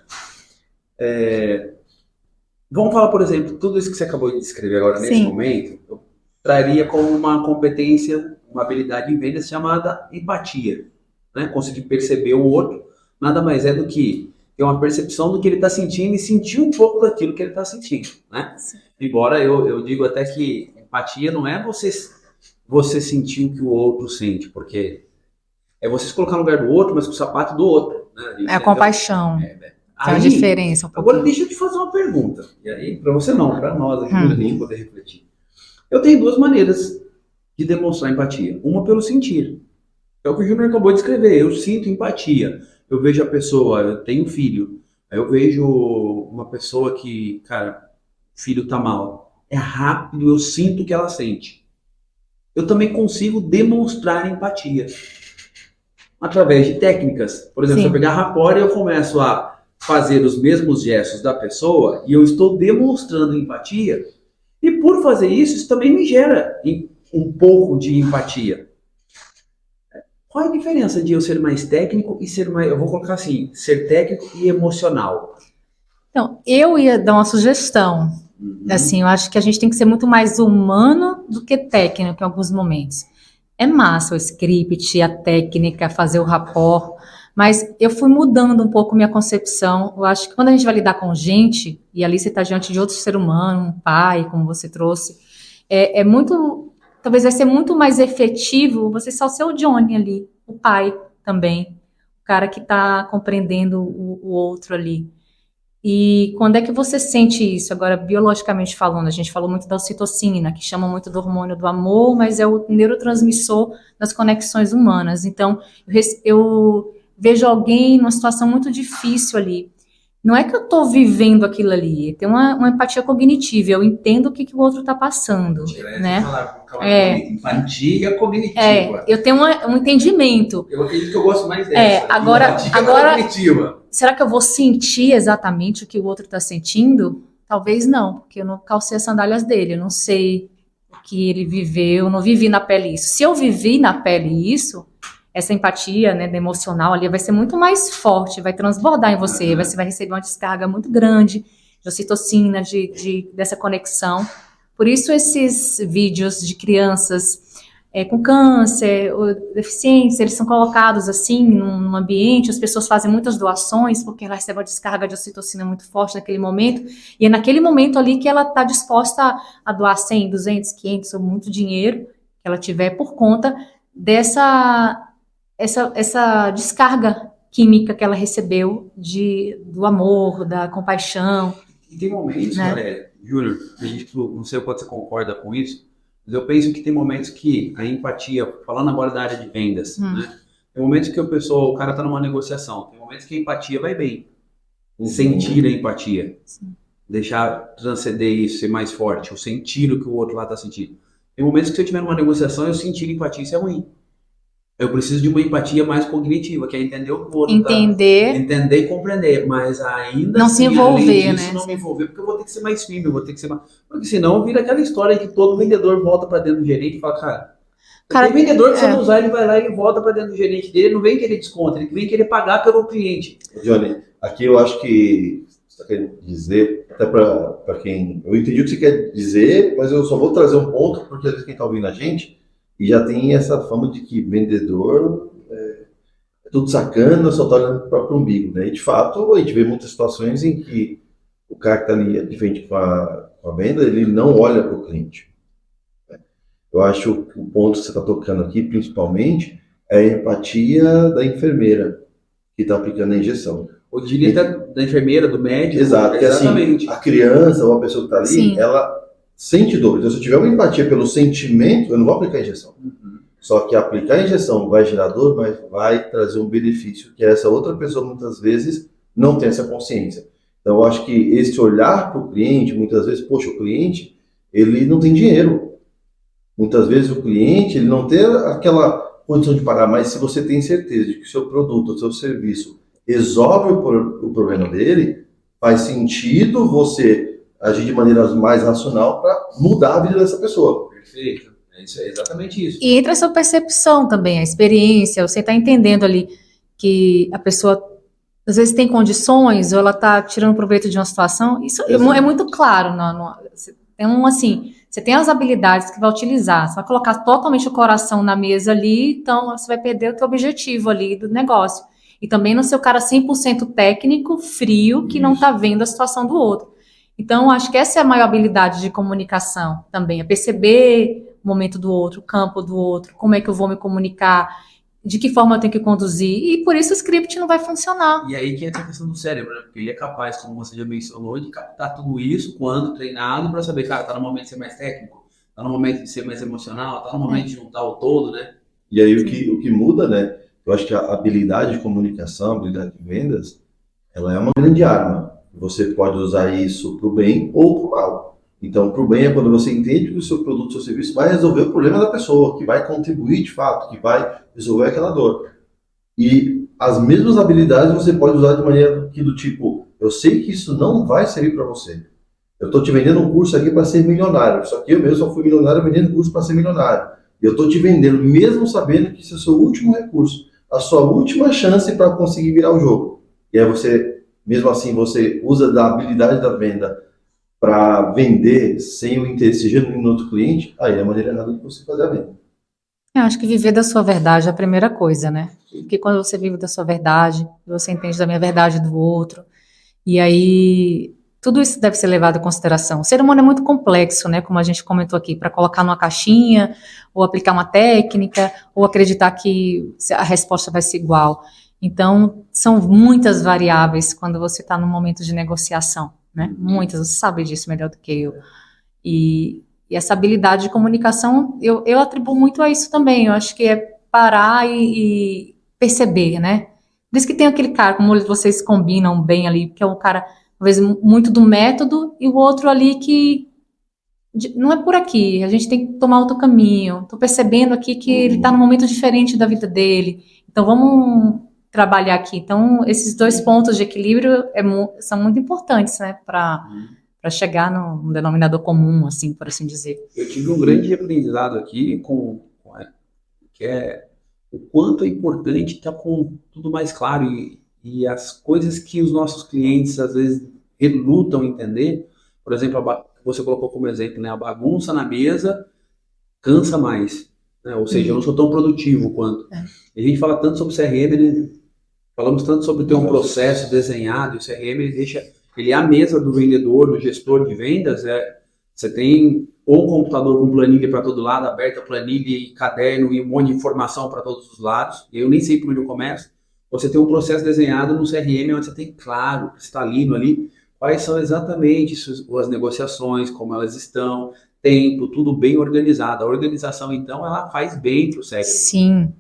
C: Vamos falar, por exemplo, tudo isso que você acabou de descrever agora, nesse
A: Sim.
C: momento, eu traria como uma competência, uma habilidade em vendas chamada empatia. Né? Conseguir perceber o outro, nada mais é do que ter uma percepção do que ele está sentindo e sentir um pouco daquilo que ele está sentindo. Né? Embora eu digo até que empatia não é você sentir o que o outro sente, porque é você se colocar no lugar do outro, mas com o sapato do outro. Né?
A: É a compaixão. Tem uma diferença.
C: Agora deixa eu te fazer uma pergunta. E aí, para você não, para nós aqui, para a gente poder refletir. Eu tenho duas maneiras de demonstrar empatia. Uma pelo sentir. É o que o Júnior acabou de escrever. Eu sinto empatia. Eu vejo a pessoa, eu tenho filho. Aí eu vejo uma pessoa que, cara, o filho tá mal. É rápido, eu sinto o que ela sente. Eu também consigo demonstrar empatia através de técnicas. Por exemplo, se eu pegar a rapor e eu começo a fazer os mesmos gestos da pessoa e eu estou demonstrando empatia, e por fazer isso, isso também me gera um pouco de empatia. Qual é a diferença de eu ser mais técnico e ser mais, eu vou colocar assim, ser técnico e emocional?
A: Então, eu ia dar uma sugestão. Assim, eu acho que a gente tem que ser muito mais humano do que técnico em alguns momentos. É massa o script, a técnica, fazer o rapport, mas eu fui mudando um pouco minha concepção. Eu acho que quando a gente vai lidar com gente, e ali você está diante de outro ser humano, um pai, como você trouxe, é muito... Talvez vai ser muito mais efetivo você só ser o Johnny ali, o pai também, o cara que está compreendendo o outro ali. E quando é que você sente isso? Agora, biologicamente falando, a gente falou muito da ocitocina, que chama muito do hormônio do amor, mas é o neurotransmissor das conexões humanas. Então, eu vejo alguém numa situação muito difícil ali. Não é que eu estou vivendo aquilo ali, tem uma empatia cognitiva, eu entendo o que o outro está passando, né?
C: Empatia cognitiva.
A: Eu tenho um entendimento.
C: Eu acredito que eu gosto mais dessa.
A: Agora,
C: cognitiva.
A: Será que eu vou sentir exatamente o que o outro está sentindo? Talvez não, porque eu não calcei as sandálias dele, eu não sei o que ele viveu, eu não vivi na pele isso. Se eu vivi na pele isso, essa empatia, né, emocional ali vai ser muito mais forte, vai transbordar em você, você vai receber uma descarga muito grande de ocitocina, dessa conexão. Por isso esses vídeos de crianças com câncer ou deficiência, eles são colocados assim num ambiente, as pessoas fazem muitas doações porque ela recebe uma descarga de ocitocina muito forte naquele momento, e é naquele momento ali que ela está disposta a doar 100, 200, 500 ou muito dinheiro que ela tiver por conta dessa essa descarga química que ela recebeu do amor, da compaixão.
C: E tem momentos, né? Galera, Júnior, não sei o quanto você concorda com isso, mas eu penso que tem momentos que a empatia, falando agora da área de vendas, né? Tem momentos que o cara está numa negociação, tem momentos que a empatia vai bem. Sentir a empatia. Sim. Deixar transcender isso, ser mais forte, ou sentir o que o outro lá está sentindo. Tem momentos que se eu estiver numa negociação, eu sentir empatia, isso é ruim. Eu preciso de uma empatia mais cognitiva, que é entender o que o outro entender e compreender, mas ainda
A: não
C: assim,
A: se envolver,
C: além disso,
A: né?
C: não me envolver, porque eu vou ter que ser mais firme, eu vou ter que ser mais... Porque senão vira aquela história que todo vendedor volta para dentro do gerente e fala, cara, tem vendedor que você não usar, ele vai lá e ele volta para dentro do gerente dele, ele não vem querer desconto, ele vem querer pagar pelo cliente.
B: Johnny, aqui eu acho que você está querendo dizer, até para quem... Eu entendi o que você quer dizer, mas eu só vou trazer um ponto, porque às vezes quem está ouvindo a gente e já tem essa fama de que vendedor é tudo sacana, só está olhando para o próprio umbigo, né? E de fato, a gente vê muitas situações em que o cara que está ali de frente com a venda, ele não olha para o cliente. Eu acho que o ponto que você está tocando aqui, principalmente, é a empatia da enfermeira que está aplicando a injeção.
C: Ou diria da enfermeira, do médico.
B: Exato, que assim, a criança ou a pessoa que está ali,
A: Sim.
B: ela sente dor. Então, se eu tiver uma empatia pelo sentimento, eu não vou aplicar a injeção. Só que aplicar a injeção vai gerar dor, mas vai trazer um benefício que essa outra pessoa, muitas vezes, não tem essa consciência. Então, eu acho que esse olhar para o cliente, muitas vezes, poxa, o cliente, ele não tem dinheiro. Muitas vezes o cliente, ele não tem aquela condição de pagar, mas se você tem certeza de que o seu produto, o seu serviço resolve o problema dele, faz sentido você agir de maneira mais racional para mudar a vida dessa pessoa.
C: Perfeito. É exatamente isso.
A: E entra a sua percepção também, a experiência, você está entendendo ali que a pessoa às vezes tem condições ou ela está tirando proveito de uma situação. Isso é muito claro. Você tem as habilidades que vai utilizar, você vai colocar totalmente o coração na mesa ali, então você vai perder o teu objetivo ali do negócio. E também no seu cara 100% técnico, frio, que não está vendo a situação do outro. Então, acho que essa é a maior habilidade de comunicação também, é perceber o momento do outro, o campo do outro, como é que eu vou me comunicar, de que forma eu tenho que conduzir, e por isso o script não vai funcionar.
C: E aí que entra a questão do cérebro, né? Porque ele é capaz, como você já mencionou, de captar tudo isso quando treinado para saber, cara, tá no momento de ser mais técnico, tá no momento de ser mais emocional, tá no momento de juntar o todo, né?
B: E aí o que muda, né? Eu acho que a habilidade de comunicação, a habilidade de vendas, ela é uma grande arma. Você pode usar isso para o bem ou para o mal. Então, para o bem é quando você entende que o seu produto, o seu serviço vai resolver o problema da pessoa, que vai contribuir de fato, que vai resolver aquela dor. E as mesmas habilidades você pode usar de maneira que do tipo, eu sei que isso não vai servir para você. Eu estou te vendendo um curso aqui para ser milionário, só que eu mesmo só fui milionário vendendo curso para ser milionário. E eu estou te vendendo mesmo sabendo que isso é o seu último recurso, a sua última chance para conseguir virar o jogo. E aí você, mesmo assim, você usa da habilidade da venda para vender sem o interesse genuíno no outro cliente, aí é a maneira errada de você fazer a venda.
A: Eu acho que viver da sua verdade é a primeira coisa, né? Porque quando você vive da sua verdade, você entende da minha verdade do outro, e aí tudo isso deve ser levado em consideração. O ser humano é muito complexo, né? Como a gente comentou aqui, para colocar numa caixinha, ou aplicar uma técnica, ou acreditar que a resposta vai ser igual. Então, são muitas variáveis quando você está num momento de negociação, né? Muitas, você sabe disso melhor do que eu. E essa habilidade de comunicação, eu atribuo muito a isso também. Eu acho que é parar e perceber, né? Por isso que tem aquele cara, como vocês combinam bem ali, que é um cara, talvez, muito do método, e o outro ali que não é por aqui, a gente tem que tomar outro caminho. Estou percebendo aqui que ele está num momento diferente da vida dele. Então, vamos trabalhar aqui. Então, esses dois pontos de equilíbrio são muito importantes, né? Para chegar num denominador comum, assim, por assim dizer.
C: Eu tive um grande aprendizado aqui que é o quanto é importante estar com tudo mais claro e as coisas que os nossos clientes às vezes relutam entender. Por exemplo, você colocou como exemplo, né, a bagunça na mesa cansa mais, né? Ou seja, eu não sou tão produtivo quanto. A gente fala tanto sobre CRM, né? Falamos tanto sobre ter um processo desenhado, e o CRM ele é a mesa do vendedor, do gestor de vendas. Você tem ou um computador com planilha para todo lado, aberta planilha e caderno e um monte de informação para todos os lados. Eu nem sei por onde eu começo. Você tem um processo desenhado no CRM onde você tem claro, cristalino ali, quais são exatamente as negociações, como elas estão, tempo, tudo bem organizado. A organização, então, ela faz bem para o cérebro.
A: Sim.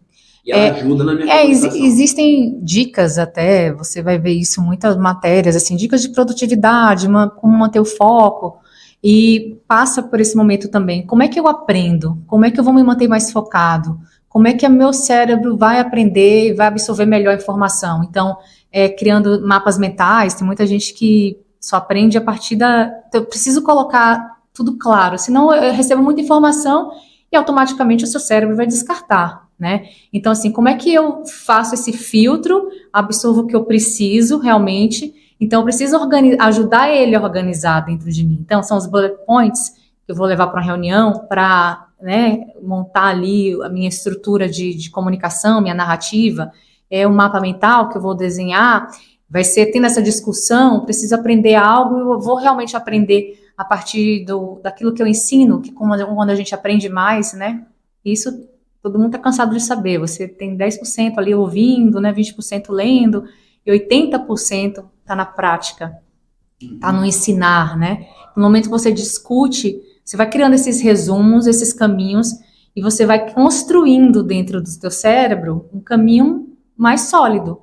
C: E ela ajuda na minha comunicação.
A: Existem dicas até, você vai ver isso em muitas matérias, assim, dicas de produtividade, como manter o foco, e passa por esse momento também. Como é que eu aprendo? Como é que eu vou me manter mais focado? como é que o meu cérebro vai aprender e vai absorver melhor a informação. Então, criando mapas mentais, tem muita gente que só aprende a partir da... Então, eu preciso colocar tudo claro, senão eu recebo muita informação e automaticamente o seu cérebro vai descartar, né? Então, assim, como é que eu faço esse filtro, absorvo o que eu preciso realmente? Então, eu preciso ajudar ele a organizar dentro de mim. Então, são os bullet points que eu vou levar para uma reunião para, né, montar ali a minha estrutura de comunicação, minha narrativa, o mapa mental que eu vou desenhar, vai ser tendo essa discussão, preciso aprender algo, eu vou realmente aprender a partir daquilo que eu ensino, que quando a gente aprende mais, né, isso todo mundo está cansado de saber, você tem 10% ali ouvindo, né, 20% lendo, e 80% está na prática, está no ensinar, né, no momento que você discute, você vai criando esses resumos, esses caminhos, e você vai construindo dentro do seu cérebro um caminho mais sólido.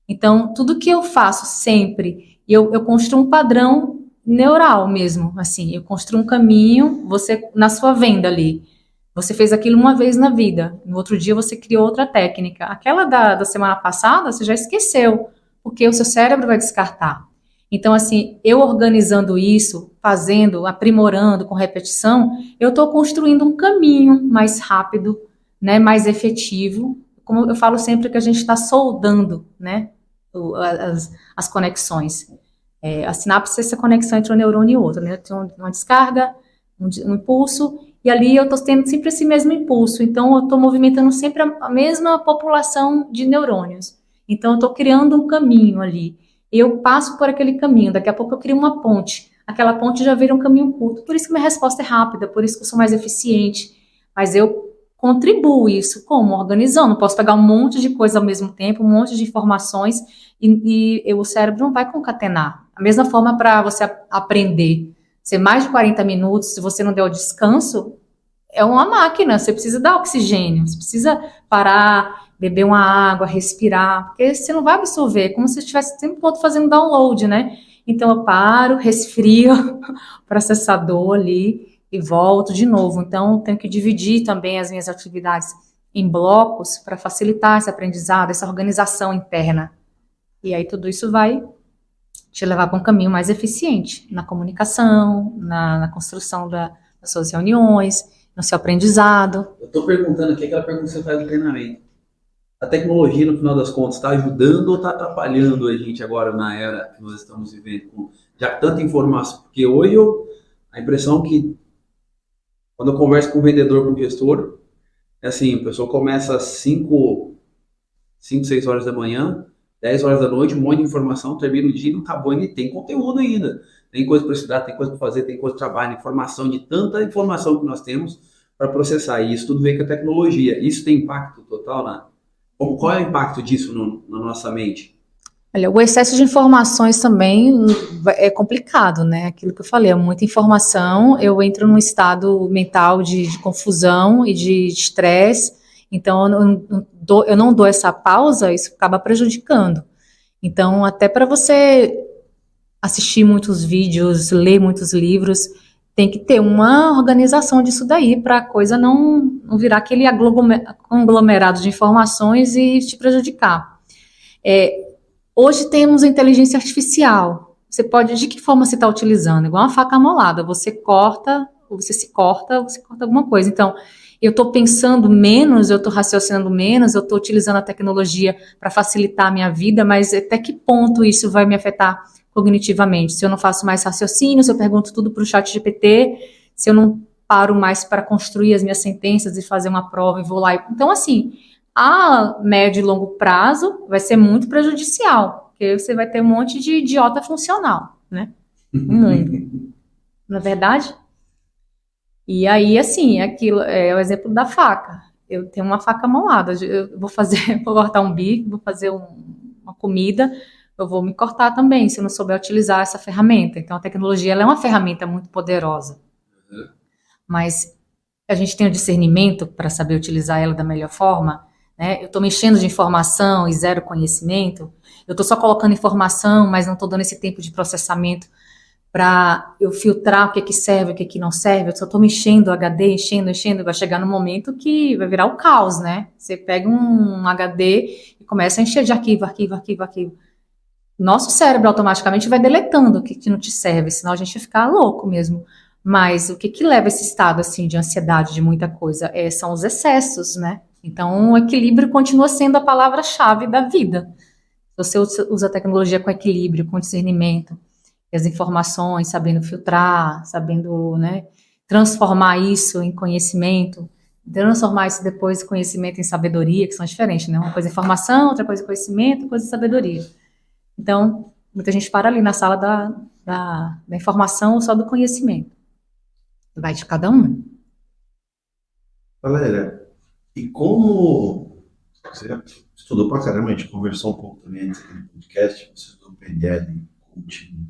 A: Então, tudo que eu faço sempre, eu construo um padrão neural mesmo, assim, eu construo um caminho, você, na sua venda ali, você fez aquilo uma vez na vida, no outro dia você criou outra técnica. Aquela da semana passada, você já esqueceu, porque o seu cérebro vai descartar. Então, assim, eu organizando isso, fazendo, aprimorando com repetição, eu estou construindo um caminho mais rápido, né, mais efetivo. Como eu falo sempre que a gente está soldando, né, as conexões. A sinapse é essa conexão entre um neurônio e outro, né? Tem uma descarga, um impulso, e ali eu estou tendo sempre esse mesmo impulso. Então, eu estou movimentando sempre a mesma população de neurônios. Então, eu estou criando um caminho ali. Eu passo por aquele caminho, daqui a pouco eu crio uma ponte. Aquela ponte já vira um caminho curto. Por isso que minha resposta é rápida, por isso que eu sou mais eficiente. Mas eu contribuo isso como? Organizando. Não posso pegar um monte de coisa ao mesmo tempo, um monte de informações, e o cérebro não vai concatenar. A mesma forma para você aprender. Ser mais de 40 minutos, se você não der o descanso, é uma máquina, você precisa dar oxigênio, você precisa parar, beber uma água, respirar, porque você não vai absorver, como se estivesse o tempo todo fazendo download, né? Então eu paro, resfrio o processador ali e volto de novo. Então eu tenho que dividir também as minhas atividades em blocos para facilitar esse aprendizado, essa organização interna. E aí tudo isso vai te levar para um caminho mais eficiente na comunicação, na construção das suas reuniões, no seu aprendizado.
C: Eu estou perguntando aqui aquela pergunta que você faz no treinamento. A tecnologia, no final das contas, está ajudando ou está atrapalhando a gente agora na era que nós estamos vivendo? Com já tanta informação. Porque hoje a impressão que, quando eu converso com o vendedor, com o gestor, é assim, a pessoa começa às 5, 6 horas da manhã, 10 horas da noite, um monte de informação, termina o dia e não acabou, ainda tem conteúdo ainda. Tem coisa para estudar, tem coisa para fazer, tem coisa de trabalho, informação, de tanta informação que nós temos para processar. E isso tudo vem com a tecnologia. Isso tem impacto total qual é o impacto disso na nossa mente?
A: Olha, o excesso de informações também é complicado, né? Aquilo que eu falei, é muita informação, eu entro num estado mental de confusão e de estresse, então eu não dou essa pausa, isso acaba prejudicando. Então, até para você assistir muitos vídeos, ler muitos livros, tem que ter uma organização disso daí para a coisa não virar aquele conglomerado de informações e te prejudicar. Hoje temos a inteligência artificial. Você pode, de que forma você está utilizando? Igual uma faca amolada, você corta, ou você corta alguma coisa. Então, eu estou pensando menos, eu estou raciocinando menos, eu estou utilizando a tecnologia para facilitar a minha vida, mas até que ponto isso vai me afetar cognitivamente? Se eu não faço mais raciocínio, se eu pergunto tudo para o ChatGPT, se eu não paro mais para construir as minhas sentenças e fazer uma prova e vou lá. Então, assim, a médio e longo prazo vai ser muito prejudicial, porque você vai ter um monte de idiota funcional, né? Não é verdade? E aí, assim, aquilo é o exemplo da faca. Eu tenho uma faca amolada, eu vou cortar um bico, vou fazer uma comida, eu vou me cortar também, se eu não souber utilizar essa ferramenta. Então, a tecnologia ela é uma ferramenta muito poderosa. Mas a gente tem o discernimento para saber utilizar ela da melhor forma, né? Eu estou mexendo de informação e zero conhecimento, eu estou só colocando informação, mas não estou dando esse tempo de processamento para eu filtrar o que serve, o que não serve. Eu só estou me enchendo o HD, enchendo, vai chegar no momento que vai virar o caos, né? Você pega um HD e começa a encher de arquivo. Nosso cérebro automaticamente vai deletando o que não te serve, senão a gente vai ficar louco mesmo. Mas o que leva a esse estado assim de ansiedade, de muita coisa, são os excessos, né? Então, o equilíbrio continua sendo a palavra-chave da vida. Se você usa a tecnologia com equilíbrio, com discernimento, as informações, sabendo filtrar, sabendo, né, transformar isso em conhecimento, transformar isso depois em conhecimento em sabedoria, que são diferentes, né? Uma coisa é informação, outra coisa é conhecimento, outra coisa é sabedoria. Então, muita gente para ali na sala da informação ou só do conhecimento. Vai de cada um.
B: Valéria, e como você estudou pra caramba, a gente conversou um pouco também antes do podcast, você estudou PNL, coaching,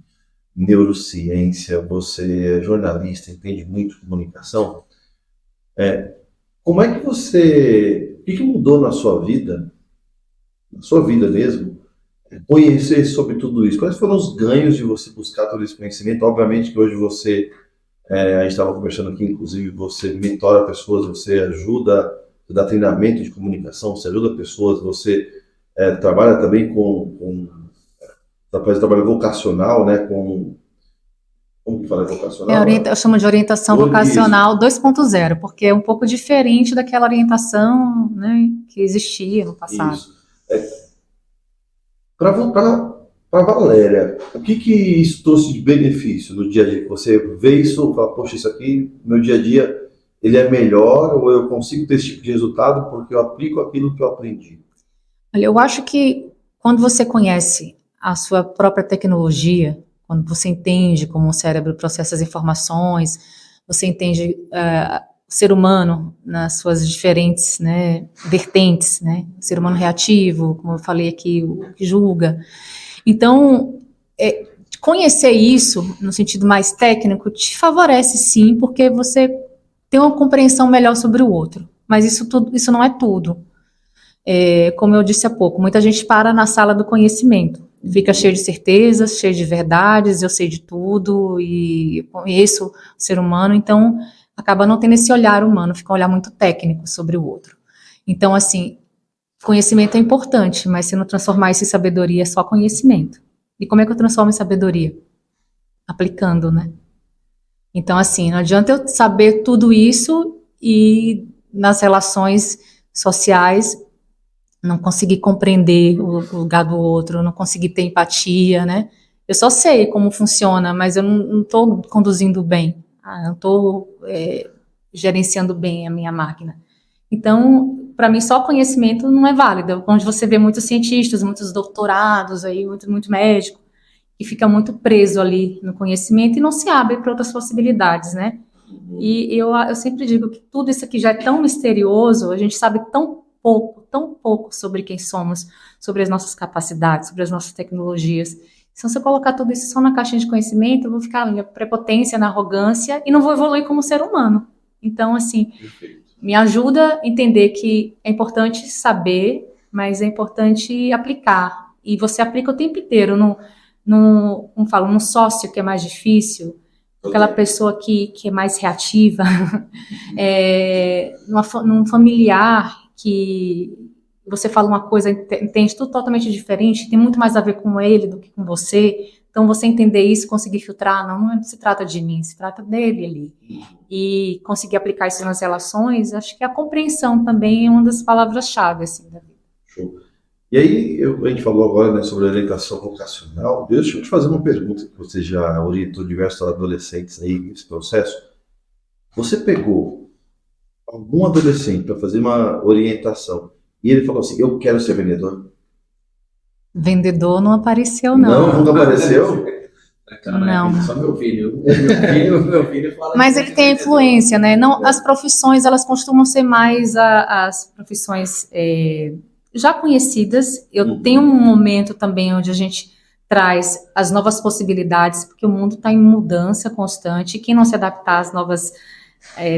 B: neurociência, você é jornalista, entende muito de comunicação. Como é que o que mudou na sua vida mesmo, conhecer sobre tudo isso? Quais foram os ganhos de você buscar todo esse conhecimento? Obviamente que hoje você, a gente estava conversando aqui, inclusive você mentora pessoas, você ajuda, você dá treinamento de comunicação, você ajuda pessoas, você trabalha também faz trabalho vocacional, né, como que fala vocacional?
A: Eu chamo de orientação vocacional 2.0, porque é um pouco diferente daquela orientação, né, que existia no passado.
B: Isso. Para Valéria, o que isso trouxe de benefício no dia a dia? Você vê isso e fala, poxa, isso aqui, no meu dia a dia, ele é melhor, ou eu consigo ter esse tipo de resultado porque eu aplico aquilo que eu aprendi?
A: Olha, eu acho que quando você conhece a sua própria tecnologia, quando você entende como o cérebro processa as informações, você entende o ser humano nas suas diferentes, né, vertentes, né, o ser humano reativo, como eu falei aqui, o que julga. Então, conhecer isso, no sentido mais técnico, te favorece sim, porque você tem uma compreensão melhor sobre o outro. Mas isso não é tudo. Como eu disse há pouco, muita gente para na sala do conhecimento. Fica cheio de certezas, cheio de verdades, eu sei de tudo e conheço o ser humano, então acaba não tendo esse olhar humano, fica um olhar muito técnico sobre o outro. Então, assim, conhecimento é importante, mas se não transformar isso em sabedoria, é só conhecimento. E como é que eu transformo em sabedoria? Aplicando, né? Então, assim, não adianta eu saber tudo isso e nas relações sociais não conseguir compreender o lugar do outro, não conseguir ter empatia, né? Eu só sei como funciona, mas eu não estou conduzindo bem, não estou gerenciando bem a minha máquina. Então, para mim, só conhecimento não é válido. Onde você vê muitos cientistas, muitos doutorados, aí, muito médico, que fica muito preso ali no conhecimento e não se abre para outras possibilidades, né? E eu sempre digo que tudo isso aqui já é tão misterioso, a gente sabe tão pouco sobre quem somos, sobre as nossas capacidades, sobre as nossas tecnologias. Se você colocar tudo isso só na caixinha de conhecimento, eu vou ficar na prepotência, na arrogância e não vou evoluir como ser humano. Então, assim, me ajuda a entender que é importante saber, mas é importante aplicar. E você aplica o tempo inteiro num sócio que é mais difícil, aquela pessoa que é mais reativa, num familiar que você fala uma coisa, entende tudo totalmente diferente, tem muito mais a ver com ele do que com você. Então, você entender isso, conseguir filtrar, não se trata de mim, se trata dele ali. E conseguir aplicar isso nas relações, acho que a compreensão também é uma das palavras-chave, assim, da vida.
B: Show. E aí, a gente falou agora, né, sobre a orientação vocacional. Deixa eu te fazer uma pergunta, que você já orientou diversos adolescentes aí nesse processo. Você pegou algum adolescente para fazer uma orientação e ele falou assim, eu quero ser vendedor?
A: Vendedor não apareceu, não.
B: Não, nunca apareceu?
A: Não.
C: Só meu filho. Meu filho fala.
A: Mas ele tem influência, né? Não, as profissões, elas costumam ser mais as profissões já conhecidas. Eu tenho um momento também onde a gente traz as novas possibilidades, porque o mundo está em mudança constante. Quem não se adaptar às novas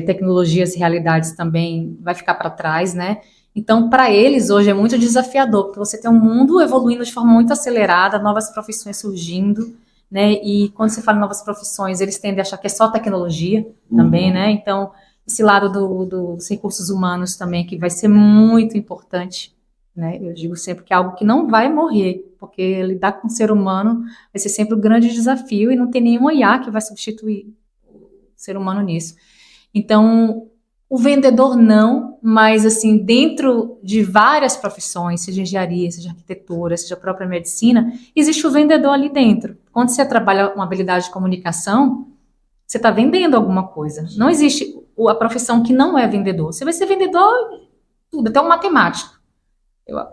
A: tecnologias e realidades também vai ficar para trás, né? Então, para eles, hoje é muito desafiador, porque você tem um mundo evoluindo de forma muito acelerada, novas profissões surgindo, né? E quando você fala em novas profissões, eles tendem a achar que é só tecnologia também, né? Então, esse lado dos recursos humanos também, que vai ser muito importante, né? Eu digo sempre que é algo que não vai morrer, porque lidar com o ser humano vai ser sempre um grande desafio e não tem nenhum IA que vai substituir o ser humano nisso. Então, o vendedor não, mas assim, dentro de várias profissões, seja engenharia, seja arquitetura, seja a própria medicina, existe o vendedor ali dentro. Quando você trabalha uma habilidade de comunicação, você está vendendo alguma coisa. Não existe a profissão que não é vendedor. Você vai ser vendedor tudo, até um matemático.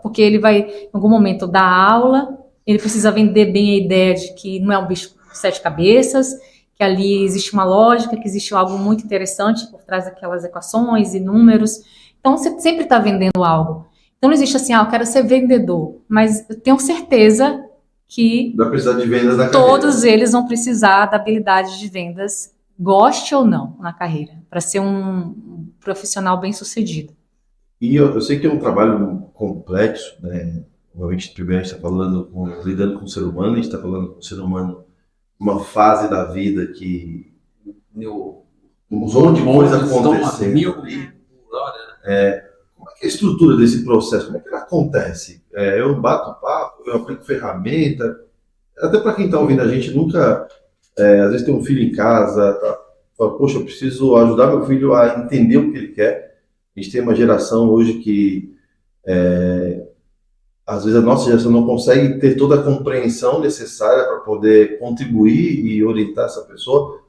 A: Porque ele vai, em algum momento, dar aula, ele precisa vender bem a ideia de que não é um bicho de 7 cabeças, que ali existe uma lógica, que existe algo muito interessante por trás daquelas equações e números. Então, você sempre está vendendo algo. Então, não existe assim, eu quero ser vendedor, mas eu tenho certeza que
B: Vai precisar de vendas na
A: todos
B: carreira.
A: eles vão precisar da habilidade de vendas, goste ou não, na carreira, para ser um profissional bem-sucedido.
B: E eu sei que é um trabalho complexo, né? Obviamente, primeiro a gente está lidando com o ser humano, a gente está falando com o ser humano uma fase da vida que um monte de coisa acontecendo ali. Como é que é a estrutura desse processo? Como é que ele acontece? Eu bato papo, eu aplico ferramenta. Até para quem está ouvindo a gente, nunca, às vezes tem um filho em casa, tá? Fala, poxa, eu preciso ajudar meu filho a entender o que ele quer. A gente tem uma geração hoje que às vezes a nossa geração não consegue ter toda a compreensão necessária para poder contribuir e orientar essa pessoa.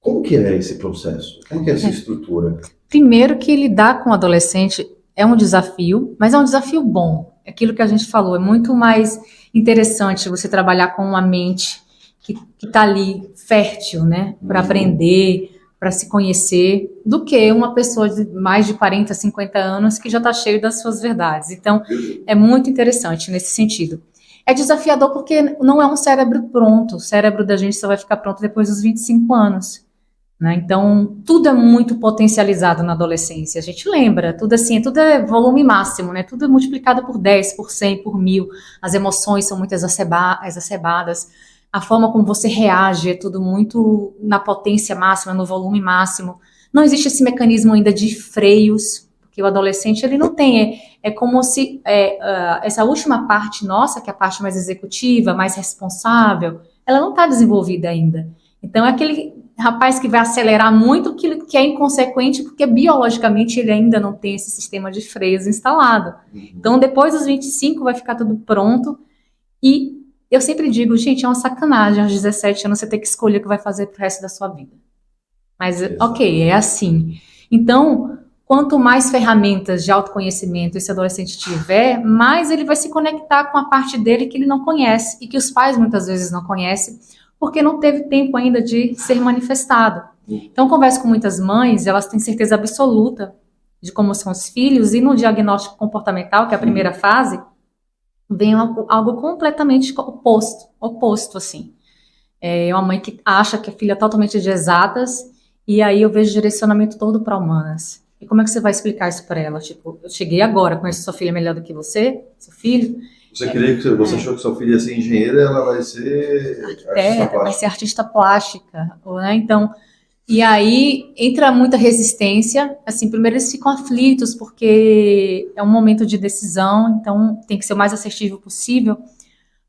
B: Como que é esse processo? Como que é essa estrutura?
A: Primeiro que lidar com o adolescente é um desafio, mas é um desafio bom. Aquilo que a gente falou, é muito mais interessante você trabalhar com uma mente que está ali fértil, né, para aprender, para se conhecer, do que uma pessoa de mais de 40, 50 anos que já está cheio das suas verdades. Então, é muito interessante nesse sentido. É desafiador porque não é um cérebro pronto. O cérebro da gente só vai ficar pronto depois dos 25 anos. Né? Então, tudo é muito potencializado na adolescência. A gente lembra, tudo assim, tudo é volume máximo, né? Tudo é multiplicado por 10, por 100, por 1000. As emoções são muito exacerbadas. A forma como você reage é tudo muito na potência máxima, no volume máximo. Não existe esse mecanismo ainda de freios, porque o adolescente ele não tem. É como se essa última parte nossa, que é a parte mais executiva, mais responsável, ela não está desenvolvida ainda. Então é aquele rapaz que vai acelerar muito aquilo que é inconsequente, porque biologicamente ele ainda não tem esse sistema de freios instalado. Então depois dos 25 vai ficar tudo pronto e eu sempre digo, gente, é uma sacanagem aos 17 anos você ter que escolher o que vai fazer pro resto da sua vida. Mas, ok, é assim. Então, quanto mais ferramentas de autoconhecimento esse adolescente tiver, mais ele vai se conectar com a parte dele que ele não conhece e que os pais muitas vezes não conhecem, porque não teve tempo ainda de ser manifestado. Então, converso com muitas mães, elas têm certeza absoluta de como são os filhos, e no diagnóstico comportamental, que é a primeira fase, vem algo completamente oposto, assim. É uma mãe que acha que a filha é totalmente de exatas, e aí eu vejo o direcionamento todo para humanas. E como é que você vai explicar isso para ela? Tipo, eu cheguei agora, conheço sua filha melhor do que você, seu filho.
B: Você achou que sua filha ia ser engenheira, ela vai ser
A: artista, vai ser artista plástica, né? Então, e aí entra muita resistência, assim, primeiro eles ficam aflitos, porque é um momento de decisão, então tem que ser o mais assertivo possível,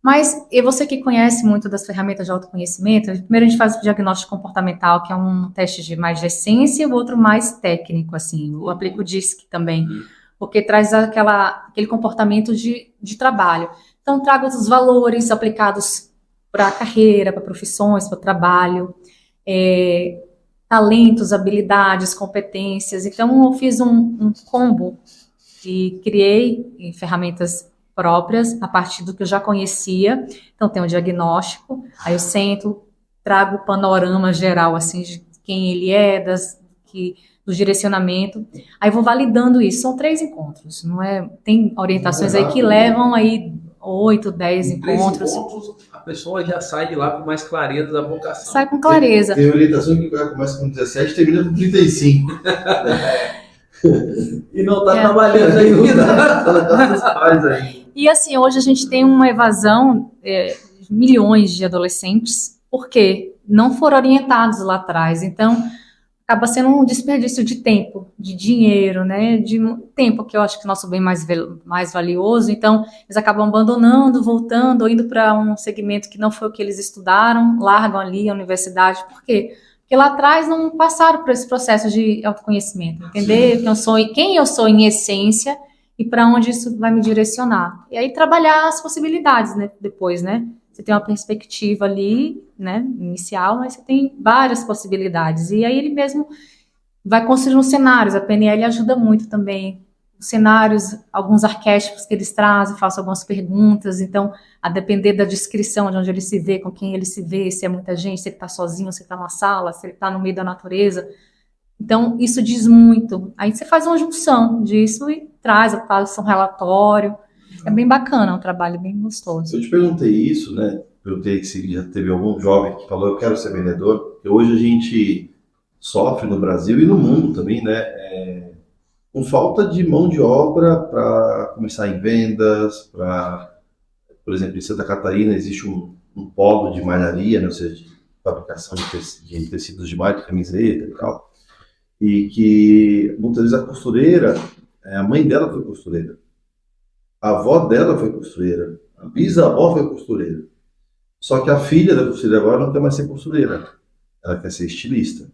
A: mas e você que conhece muito das ferramentas de autoconhecimento, primeiro a gente faz o diagnóstico comportamental, que é um teste de mais de essência, e o outro mais técnico, assim, eu aplico o DISC também, porque traz aquele comportamento de trabalho. Então, trago os valores aplicados para a carreira, para profissões, para o trabalho, talentos, habilidades, competências. Então, eu fiz um combo e criei ferramentas próprias a partir do que eu já conhecia. Então, tem o diagnóstico, aí eu sento, trago o panorama geral, assim, de quem ele é, do direcionamento, aí vou validando isso. São 3 encontros, não é? Tem orientações aí que levam aí 8, 10 encontros.
C: A pessoa já sai de lá com mais clareza da vocação.
A: Sai com clareza.
B: Tem orientação que começa com 17 e termina com 35.
C: E não está trabalhando ainda.
B: Tá na casa dos pais aí.
A: E assim, hoje a gente tem uma evasão milhões de adolescentes, porque não foram orientados lá atrás. Então, acaba sendo um desperdício de tempo, de dinheiro, né? De tempo, que eu acho que é o nosso bem mais valioso. Então, eles acabam abandonando, voltando, ou indo para um segmento que não foi o que eles estudaram, largam ali a universidade. Por quê? Porque lá atrás não passaram por esse processo de autoconhecimento, entender quem eu sou em essência e para onde isso vai me direcionar. E aí trabalhar as possibilidades, né? Depois, né? Você tem uma perspectiva ali, né, inicial, mas você tem várias possibilidades. E aí ele mesmo vai construindo cenários. A PNL ajuda muito também. Os cenários, alguns arquétipos que eles trazem, faço algumas perguntas. Então, a depender da descrição de onde ele se vê, com quem ele se vê, se é muita gente, se ele está sozinho, se ele está numa sala, se ele está no meio da natureza. Então, isso diz muito. Aí você faz uma junção disso e faz um relatório. É bem bacana, é um trabalho bem gostoso.
B: Eu te perguntei isso, né? Perguntei se já teve algum jovem que falou, eu quero ser vendedor, porque hoje a gente sofre no Brasil e no mundo também, né? Com falta de mão de obra para começar em vendas, por exemplo, em Santa Catarina existe um polo de malharia, né? Ou seja, de fabricação de tecidos de malha, de camiseta e tal, e que muitas vezes a costureira, a mãe dela foi costureira. A avó dela foi costureira, a bisavó foi costureira. Só que a filha da costureira agora não quer mais ser costureira, ela quer ser estilista.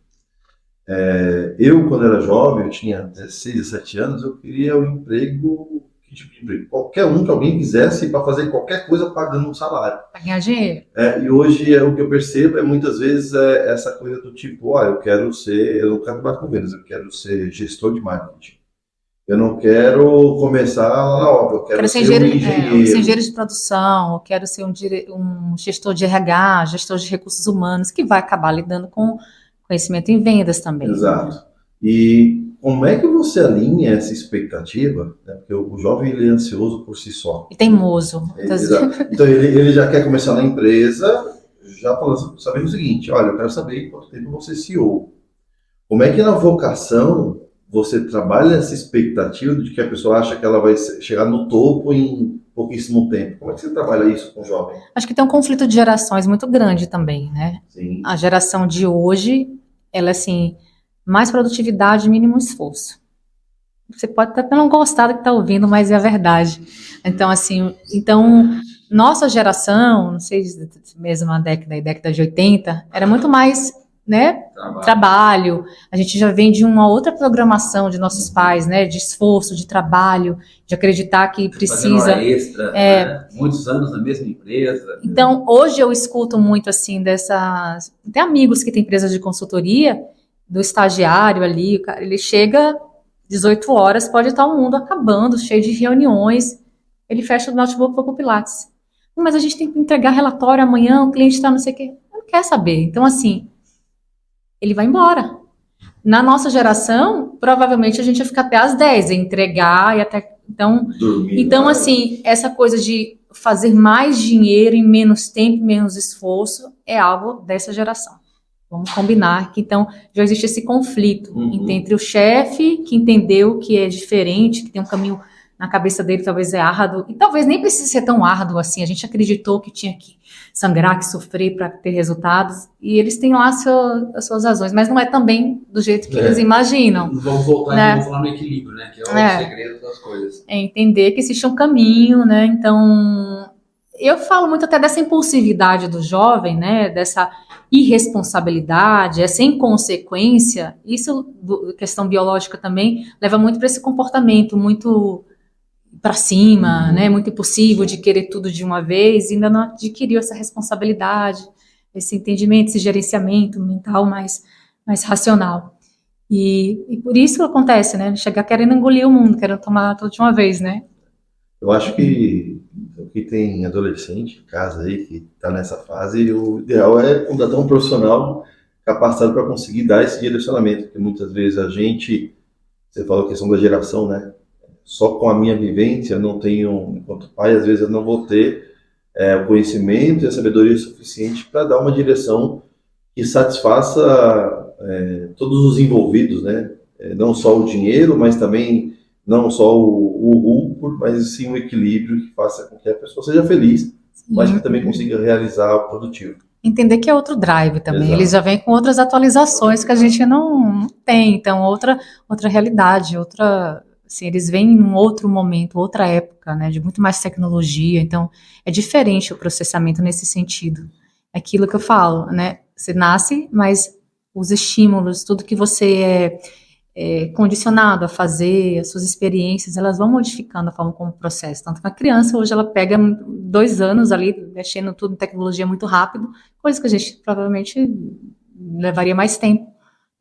B: Eu, quando era jovem, eu tinha 16, 17 anos, eu queria um emprego, que tipo de emprego? Qualquer um que alguém quisesse para fazer qualquer coisa pagando um salário.
A: Para ganhar dinheiro.
B: E hoje o que eu percebo muitas vezes essa coisa do tipo, eu não quero trabalhar com vendas, eu quero ser gestor de marketing. Eu não quero começar lá na obra, eu quero ser um engenheiro.
A: Ser engenheiro de produção, eu quero ser um gestor de RH, gestor de recursos humanos, que vai acabar lidando com conhecimento em vendas também.
B: Exato. E como é que você alinha essa expectativa? Né? Porque o jovem ele é ansioso por si só.
A: E teimoso.
B: Exato. Então ele já quer começar na empresa, já sabendo o seguinte, olha, eu quero saber quanto tempo você CEO. Como é que na vocação você trabalha essa expectativa de que a pessoa acha que ela vai chegar no topo em pouquíssimo tempo? Como é que você trabalha isso com o jovem?
A: Acho que tem um conflito de gerações muito grande também, né?
B: Sim.
A: A geração de hoje, ela é assim, mais produtividade, mínimo esforço. Você pode até não gostar do que está ouvindo, mas é a verdade. Então, assim, nossa geração, não sei se mesmo na década de 80, era muito mais, né, trabalho. A gente já vem de uma outra programação de nossos pais, né, de esforço, de trabalho, de acreditar que precisa.
C: Hora extra, né? Muitos anos na mesma empresa.
A: Então, hoje eu escuto muito assim tem amigos que têm empresas de consultoria, do estagiário ali, o cara, ele chega 18 horas, pode estar o mundo acabando, cheio de reuniões, ele fecha o notebook para o Pilates. Mas a gente tem que entregar relatório amanhã, o cliente está não sei o quê. Não quer saber. Então, assim, ele vai embora. Na nossa geração, provavelmente a gente ia ficar até às 10, entregar e até... Então, assim, essa coisa de fazer mais dinheiro em menos tempo, menos esforço, é algo dessa geração. Vamos combinar que, então, já existe esse conflito entre o chefe, que entendeu que é diferente, que tem um caminho na cabeça dele, talvez é árduo, e talvez nem precise ser tão árduo assim. A gente acreditou que tinha que sangrar, que sofrer para ter resultados, e eles têm lá as suas razões, mas não é também do jeito que eles imaginam.
C: Vamos voltar e vamos falar no equilíbrio, né? Que é o segredo das coisas.
A: É entender que existe um caminho, né? Então, eu falo muito até dessa impulsividade do jovem, né? Dessa irresponsabilidade, essa inconsequência. Isso, questão biológica também, leva muito para esse comportamento muito para cima, né? Muito impossível de querer tudo de uma vez, e ainda não adquiriu essa responsabilidade, esse entendimento, esse gerenciamento mental mais racional. E por isso que acontece, né? Chegar querendo engolir o mundo, querendo tomar tudo de uma vez, né?
B: Eu acho que tem adolescente em casa aí que está nessa fase, e o ideal é contratar um profissional capacitado para conseguir dar esse direcionamento, porque muitas vezes você falou a questão da geração, né? Só com a minha vivência, eu não tenho, enquanto pai, às vezes eu não vou ter o conhecimento e a sabedoria suficiente para dar uma direção que satisfaça todos os envolvidos, né? Não só o dinheiro, mas também não só o lucro, mas sim o equilíbrio que faça com que a pessoa seja feliz mas que também consiga realizar o produtivo.
A: Entender que é outro drive também.
B: Exato.
A: Eles já vêm com outras atualizações que a gente não tem. Então, outra realidade, assim, eles vêm em um outro momento, outra época, né, de muito mais tecnologia. Então, é diferente o processamento nesse sentido. É aquilo que eu falo, né? Você nasce, mas os estímulos, tudo que você é condicionado a fazer, as suas experiências, elas vão modificando a forma como processa. Tanto que a criança, hoje, ela pega 2 anos ali, mexendo tudo em tecnologia muito rápido, coisa que a gente provavelmente levaria mais tempo,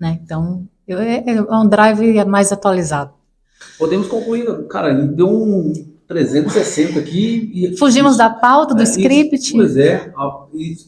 A: né? Então, é um drive mais atualizado.
C: Podemos concluir, cara, deu um 360 aqui.
A: Fugimos da pauta, do script.
C: Pois é,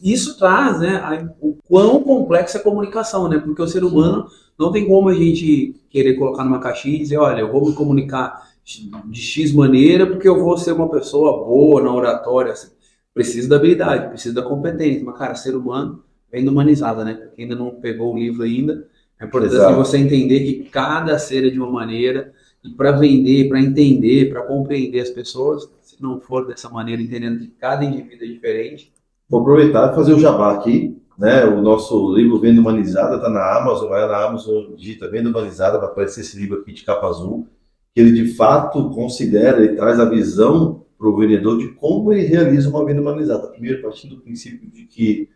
C: isso traz, né, o quão complexa é a comunicação, né? Porque o ser humano não tem como a gente querer colocar numa caixinha e dizer, olha, eu vou me comunicar de X maneira porque eu vou ser uma pessoa boa na oratória. Assim. Preciso da habilidade, preciso da competência. Mas, cara, ser humano vem humanizada, né? Quem ainda não pegou o livro ainda, é importante você entender que cada ser é de uma maneira. E para vender, para entender, para compreender as pessoas, se não for dessa maneira, entendendo que cada indivíduo é diferente.
B: Vou aproveitar e fazer o jabá aqui, né? O nosso livro Venda Humanizada está na Amazon, vai na Amazon, digita Venda Humanizada, vai aparecer esse livro aqui de capa azul, que ele de fato considera e traz a visão para o vendedor de como ele realiza uma venda humanizada. Primeiro, partindo do princípio de que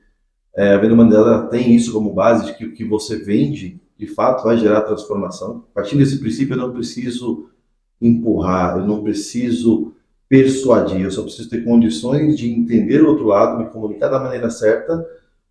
B: a venda humanizada tem isso como base, de que o que você vende de fato vai gerar transformação. A partir desse princípio, eu não preciso empurrar, eu não preciso persuadir, eu só preciso ter condições de entender o outro lado, me comunicar da maneira certa,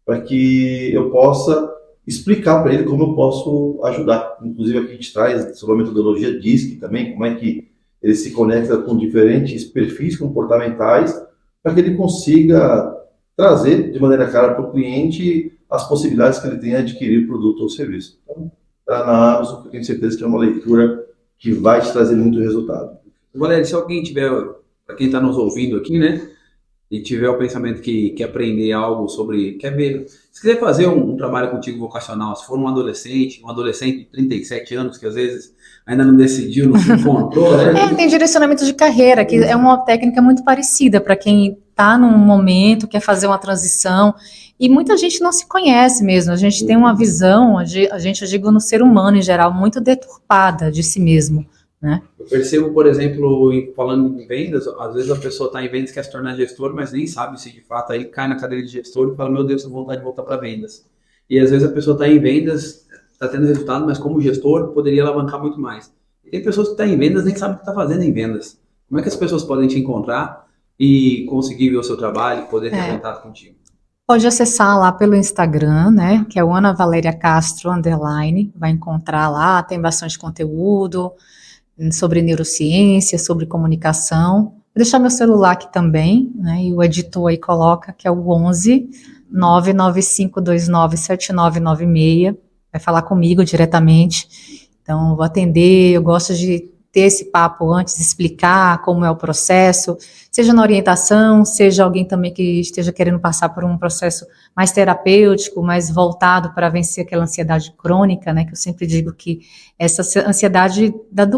B: para que eu possa explicar para ele como eu posso ajudar. Inclusive, aqui a gente traz sobre a metodologia DISC também, como é que ele se conecta com diferentes perfis comportamentais, para que ele consiga trazer de maneira clara para o cliente as possibilidades que ele tem de adquirir o produto ou serviço. Então, está na Amazon, eu tenho certeza que é uma leitura que vai te trazer muito resultado.
C: Valério, se alguém tiver, para quem está nos ouvindo aqui, né, e tiver o pensamento que quer aprender algo sobre, quer ver, se quiser fazer um trabalho contigo vocacional, se for um adolescente de 37 anos, que às vezes ainda não decidiu, não se encontrou, né?
A: Tem direcionamento de carreira, que é uma técnica muito parecida para quem está num momento, quer fazer uma transição, e muita gente não se conhece mesmo, a gente tem uma visão, eu digo no ser humano em geral, muito deturpada de si mesmo, né?
C: Eu percebo, por exemplo, falando em vendas, às vezes a pessoa está em vendas e quer se tornar gestor, mas nem sabe se de fato aí cai na cadeira de gestor e fala, meu Deus, eu tenho vontade de voltar para vendas. E às vezes a pessoa está em vendas, está tendo resultado, mas como gestor poderia alavancar muito mais. E tem pessoas que estão em vendas e nem sabem o que está fazendo em vendas. Como é que as pessoas podem te encontrar e conseguir ver o seu trabalho e poder ter contato contigo?
A: Pode acessar lá pelo Instagram, né, que é o Ana Valéria Castro _, vai encontrar lá, tem bastante conteúdo sobre neurociência, sobre comunicação. Vou deixar meu celular aqui também, né, e o editor aí coloca, que é o 11 99529 7996, vai falar comigo diretamente, então eu vou atender, eu gosto de ter esse papo antes, explicar como é o processo, seja na orientação, seja alguém também que esteja querendo passar por um processo mais terapêutico, mais voltado para vencer aquela ansiedade crônica, né, que eu sempre digo que essa ansiedade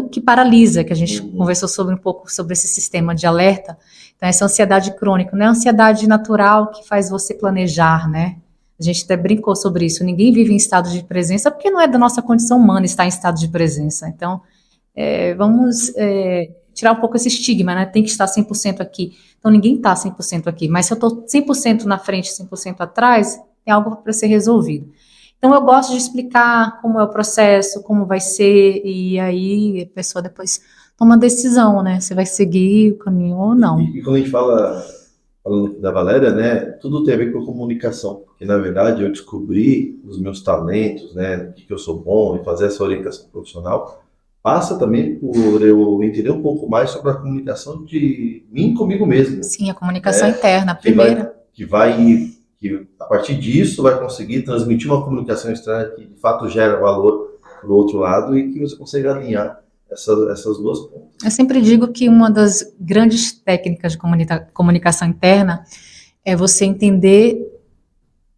A: que paralisa, que a gente conversou um pouco sobre esse sistema de alerta, então essa ansiedade crônica, não é a ansiedade natural que faz você planejar, né, a gente até brincou sobre isso, ninguém vive em estado de presença porque não é da nossa condição humana estar em estado de presença, então vamos tirar um pouco esse estigma, né? Tem que estar 100% aqui. Então, ninguém está 100% aqui. Mas se eu estou 100% na frente, 100% atrás, tem algo para ser resolvido. Então, eu gosto de explicar como é o processo, como vai ser, e aí a pessoa depois toma a decisão, né? Se vai seguir o caminho ou não.
B: E quando a gente falando da Valéria, né? Tudo tem a ver com a comunicação. Porque, na verdade, eu descobri os meus talentos, né? O que eu sou bom, e fazer essa orientação profissional passa também por eu entender um pouco mais sobre a comunicação de mim comigo mesmo.
A: Sim, a comunicação interna, a primeira.
B: Que a partir disso vai conseguir transmitir uma comunicação externa que de fato gera valor para o outro lado e que você consegue alinhar essas duas pontas.
A: Eu sempre digo que uma das grandes técnicas de comunicação interna é você entender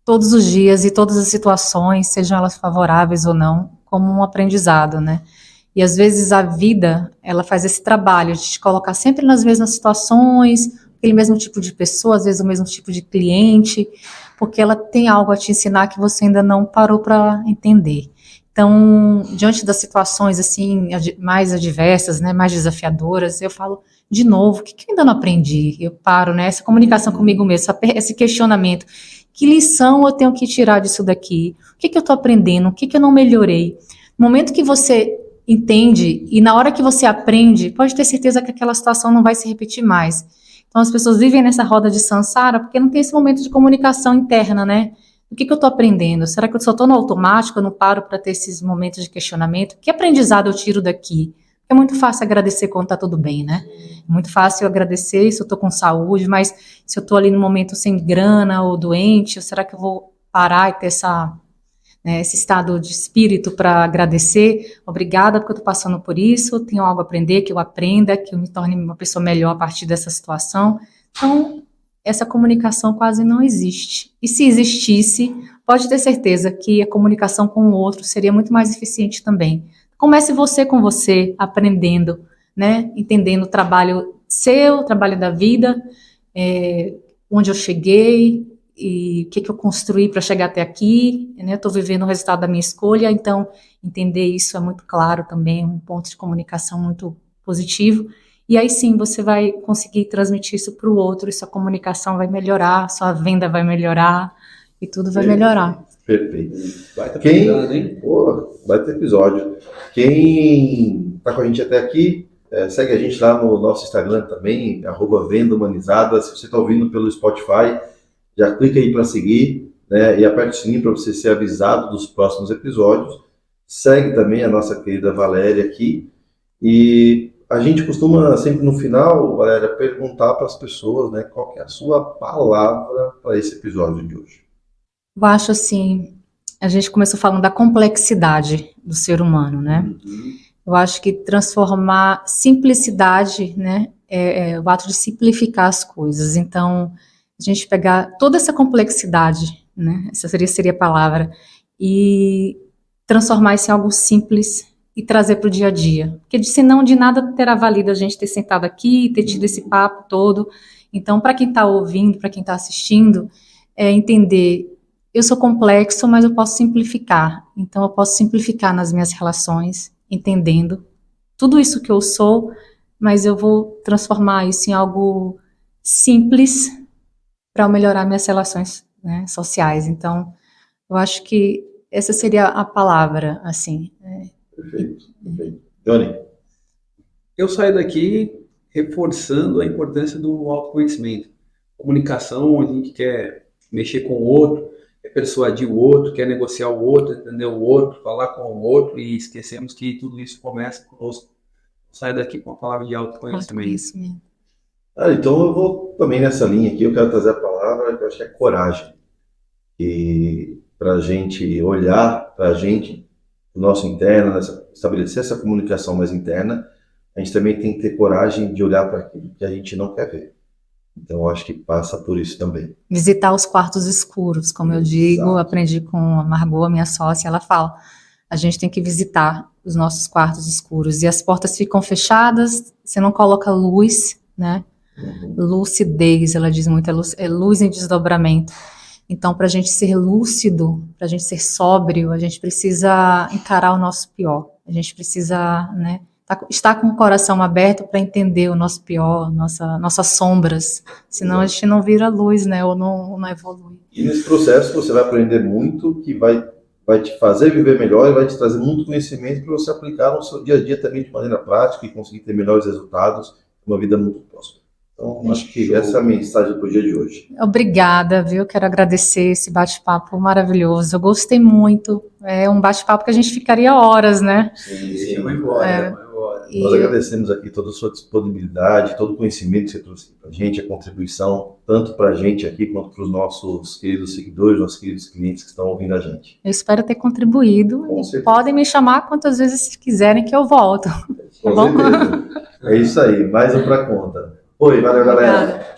A: todos os dias e todas as situações, sejam elas favoráveis ou não, como um aprendizado, né? E às vezes a vida, ela faz esse trabalho de te colocar sempre nas mesmas situações, aquele mesmo tipo de pessoa, às vezes o mesmo tipo de cliente, porque ela tem algo a te ensinar que você ainda não parou para entender. Então, diante das situações assim mais adversas, né, mais desafiadoras, eu falo de novo, o que eu ainda não aprendi? Eu paro, né? Essa comunicação comigo mesmo, esse questionamento. Que lição eu tenho que tirar disso daqui? O que eu estou aprendendo? O que eu não melhorei? No momento que você entende e na hora que você aprende, pode ter certeza que aquela situação não vai se repetir mais. Então, as pessoas vivem nessa roda de samsara porque não tem esse momento de comunicação interna, né? O que eu estou aprendendo? Será que eu só estou no automático? Eu não paro para ter esses momentos de questionamento? Que aprendizado eu tiro daqui? É muito fácil agradecer quando está tudo bem, né? É muito fácil eu agradecer se eu estou com saúde, mas se eu estou ali no momento sem grana ou doente, ou será que eu vou parar e ter esse estado de espírito para agradecer? Obrigada porque eu estou passando por isso, tenho algo a aprender, que eu aprenda, que eu me torne uma pessoa melhor a partir dessa situação. Então, essa comunicação quase não existe. E se existisse, pode ter certeza que a comunicação com o outro seria muito mais eficiente também. Comece você com você, aprendendo, né? Entendendo o trabalho seu, o trabalho da vida, onde eu cheguei e o que eu construí para chegar até aqui, né? Eu estou vivendo o resultado da minha escolha, então entender isso é muito claro também, um ponto de comunicação muito positivo. E aí sim, você vai conseguir transmitir isso para o outro, e sua comunicação vai melhorar, sua venda vai melhorar, e tudo vai melhorar.
B: Perfeito. Vai ter episódio. Quem está com a gente até aqui, segue a gente lá no nosso Instagram também, @Venda Humanizada. Se você está ouvindo pelo Spotify, já clica aí para seguir, né, e aperta o sininho para você ser avisado dos próximos episódios. Segue também a nossa querida Valéria aqui. E a gente costuma sempre no final, Valéria, perguntar para as pessoas, né, qual que é a sua palavra para esse episódio de hoje.
A: Eu acho assim, a gente começou falando da complexidade do ser humano, né? Eu acho que transformar simplicidade, né, é o ato de simplificar as coisas. Então, a gente pegar toda essa complexidade, né, essa seria a palavra, e transformar isso em algo simples e trazer para o dia a dia. Porque senão de nada terá valido a gente ter sentado aqui e ter tido esse papo todo. Então, para quem está ouvindo, para quem está assistindo, entender, eu sou complexo, mas eu posso simplificar. Então, eu posso simplificar nas minhas relações, entendendo tudo isso que eu sou, mas eu vou transformar isso em algo simples para melhorar minhas relações, né, sociais. Então, eu acho que essa seria a palavra, assim.
B: Perfeito. Johnny?
C: Eu saio daqui reforçando a importância do autoconhecimento. Comunicação, a gente quer mexer com o outro, quer persuadir o outro, quer negociar o outro, entender o outro, falar com o outro, e esquecemos que tudo isso começa conosco. Saio daqui com a palavra de autoconhecimento.
B: Então eu vou também nessa linha aqui, eu quero trazer a palavra que eu acho que é coragem. E para a gente olhar para a gente, o nosso interno, estabelecer essa comunicação mais interna, a gente também tem que ter coragem de olhar para aquilo que a gente não quer ver. Então, eu acho que passa por isso também.
A: Visitar os quartos escuros, como eu digo, aprendi com a Margot, minha sócia, ela fala, a gente tem que visitar os nossos quartos escuros, e as portas ficam fechadas, você não coloca luz, né? Lucidez, ela diz muito, é luz em desdobramento. Então, para a gente ser lúcido, para a gente ser sóbrio, a gente precisa encarar o nosso pior. A gente precisa, né, estar com o coração aberto para entender o nosso pior, nossas sombras. Senão a gente não vira luz, né, ou não evolui.
B: E nesse processo você vai aprender muito, que vai te fazer viver melhor e vai te trazer muito conhecimento para você aplicar no seu dia a dia também de maneira prática e conseguir ter melhores resultados, uma vida muito próspera. Então, acho que essa é a mensagem para o dia de hoje.
A: Obrigada, viu? Quero agradecer esse bate-papo maravilhoso. Eu gostei muito. É um bate-papo que a gente ficaria horas, né?
B: Sim, vai embora. Nós agradecemos aqui toda a sua disponibilidade, todo o conhecimento que você trouxe para a gente, a contribuição, tanto para a gente aqui, quanto para os nossos queridos seguidores, nossos queridos clientes que estão ouvindo a gente.
A: Eu espero ter contribuído. Podem me chamar quantas vezes quiserem que eu volto.
B: Com certeza. É isso aí, mais um para conta. Oi, valeu, galera.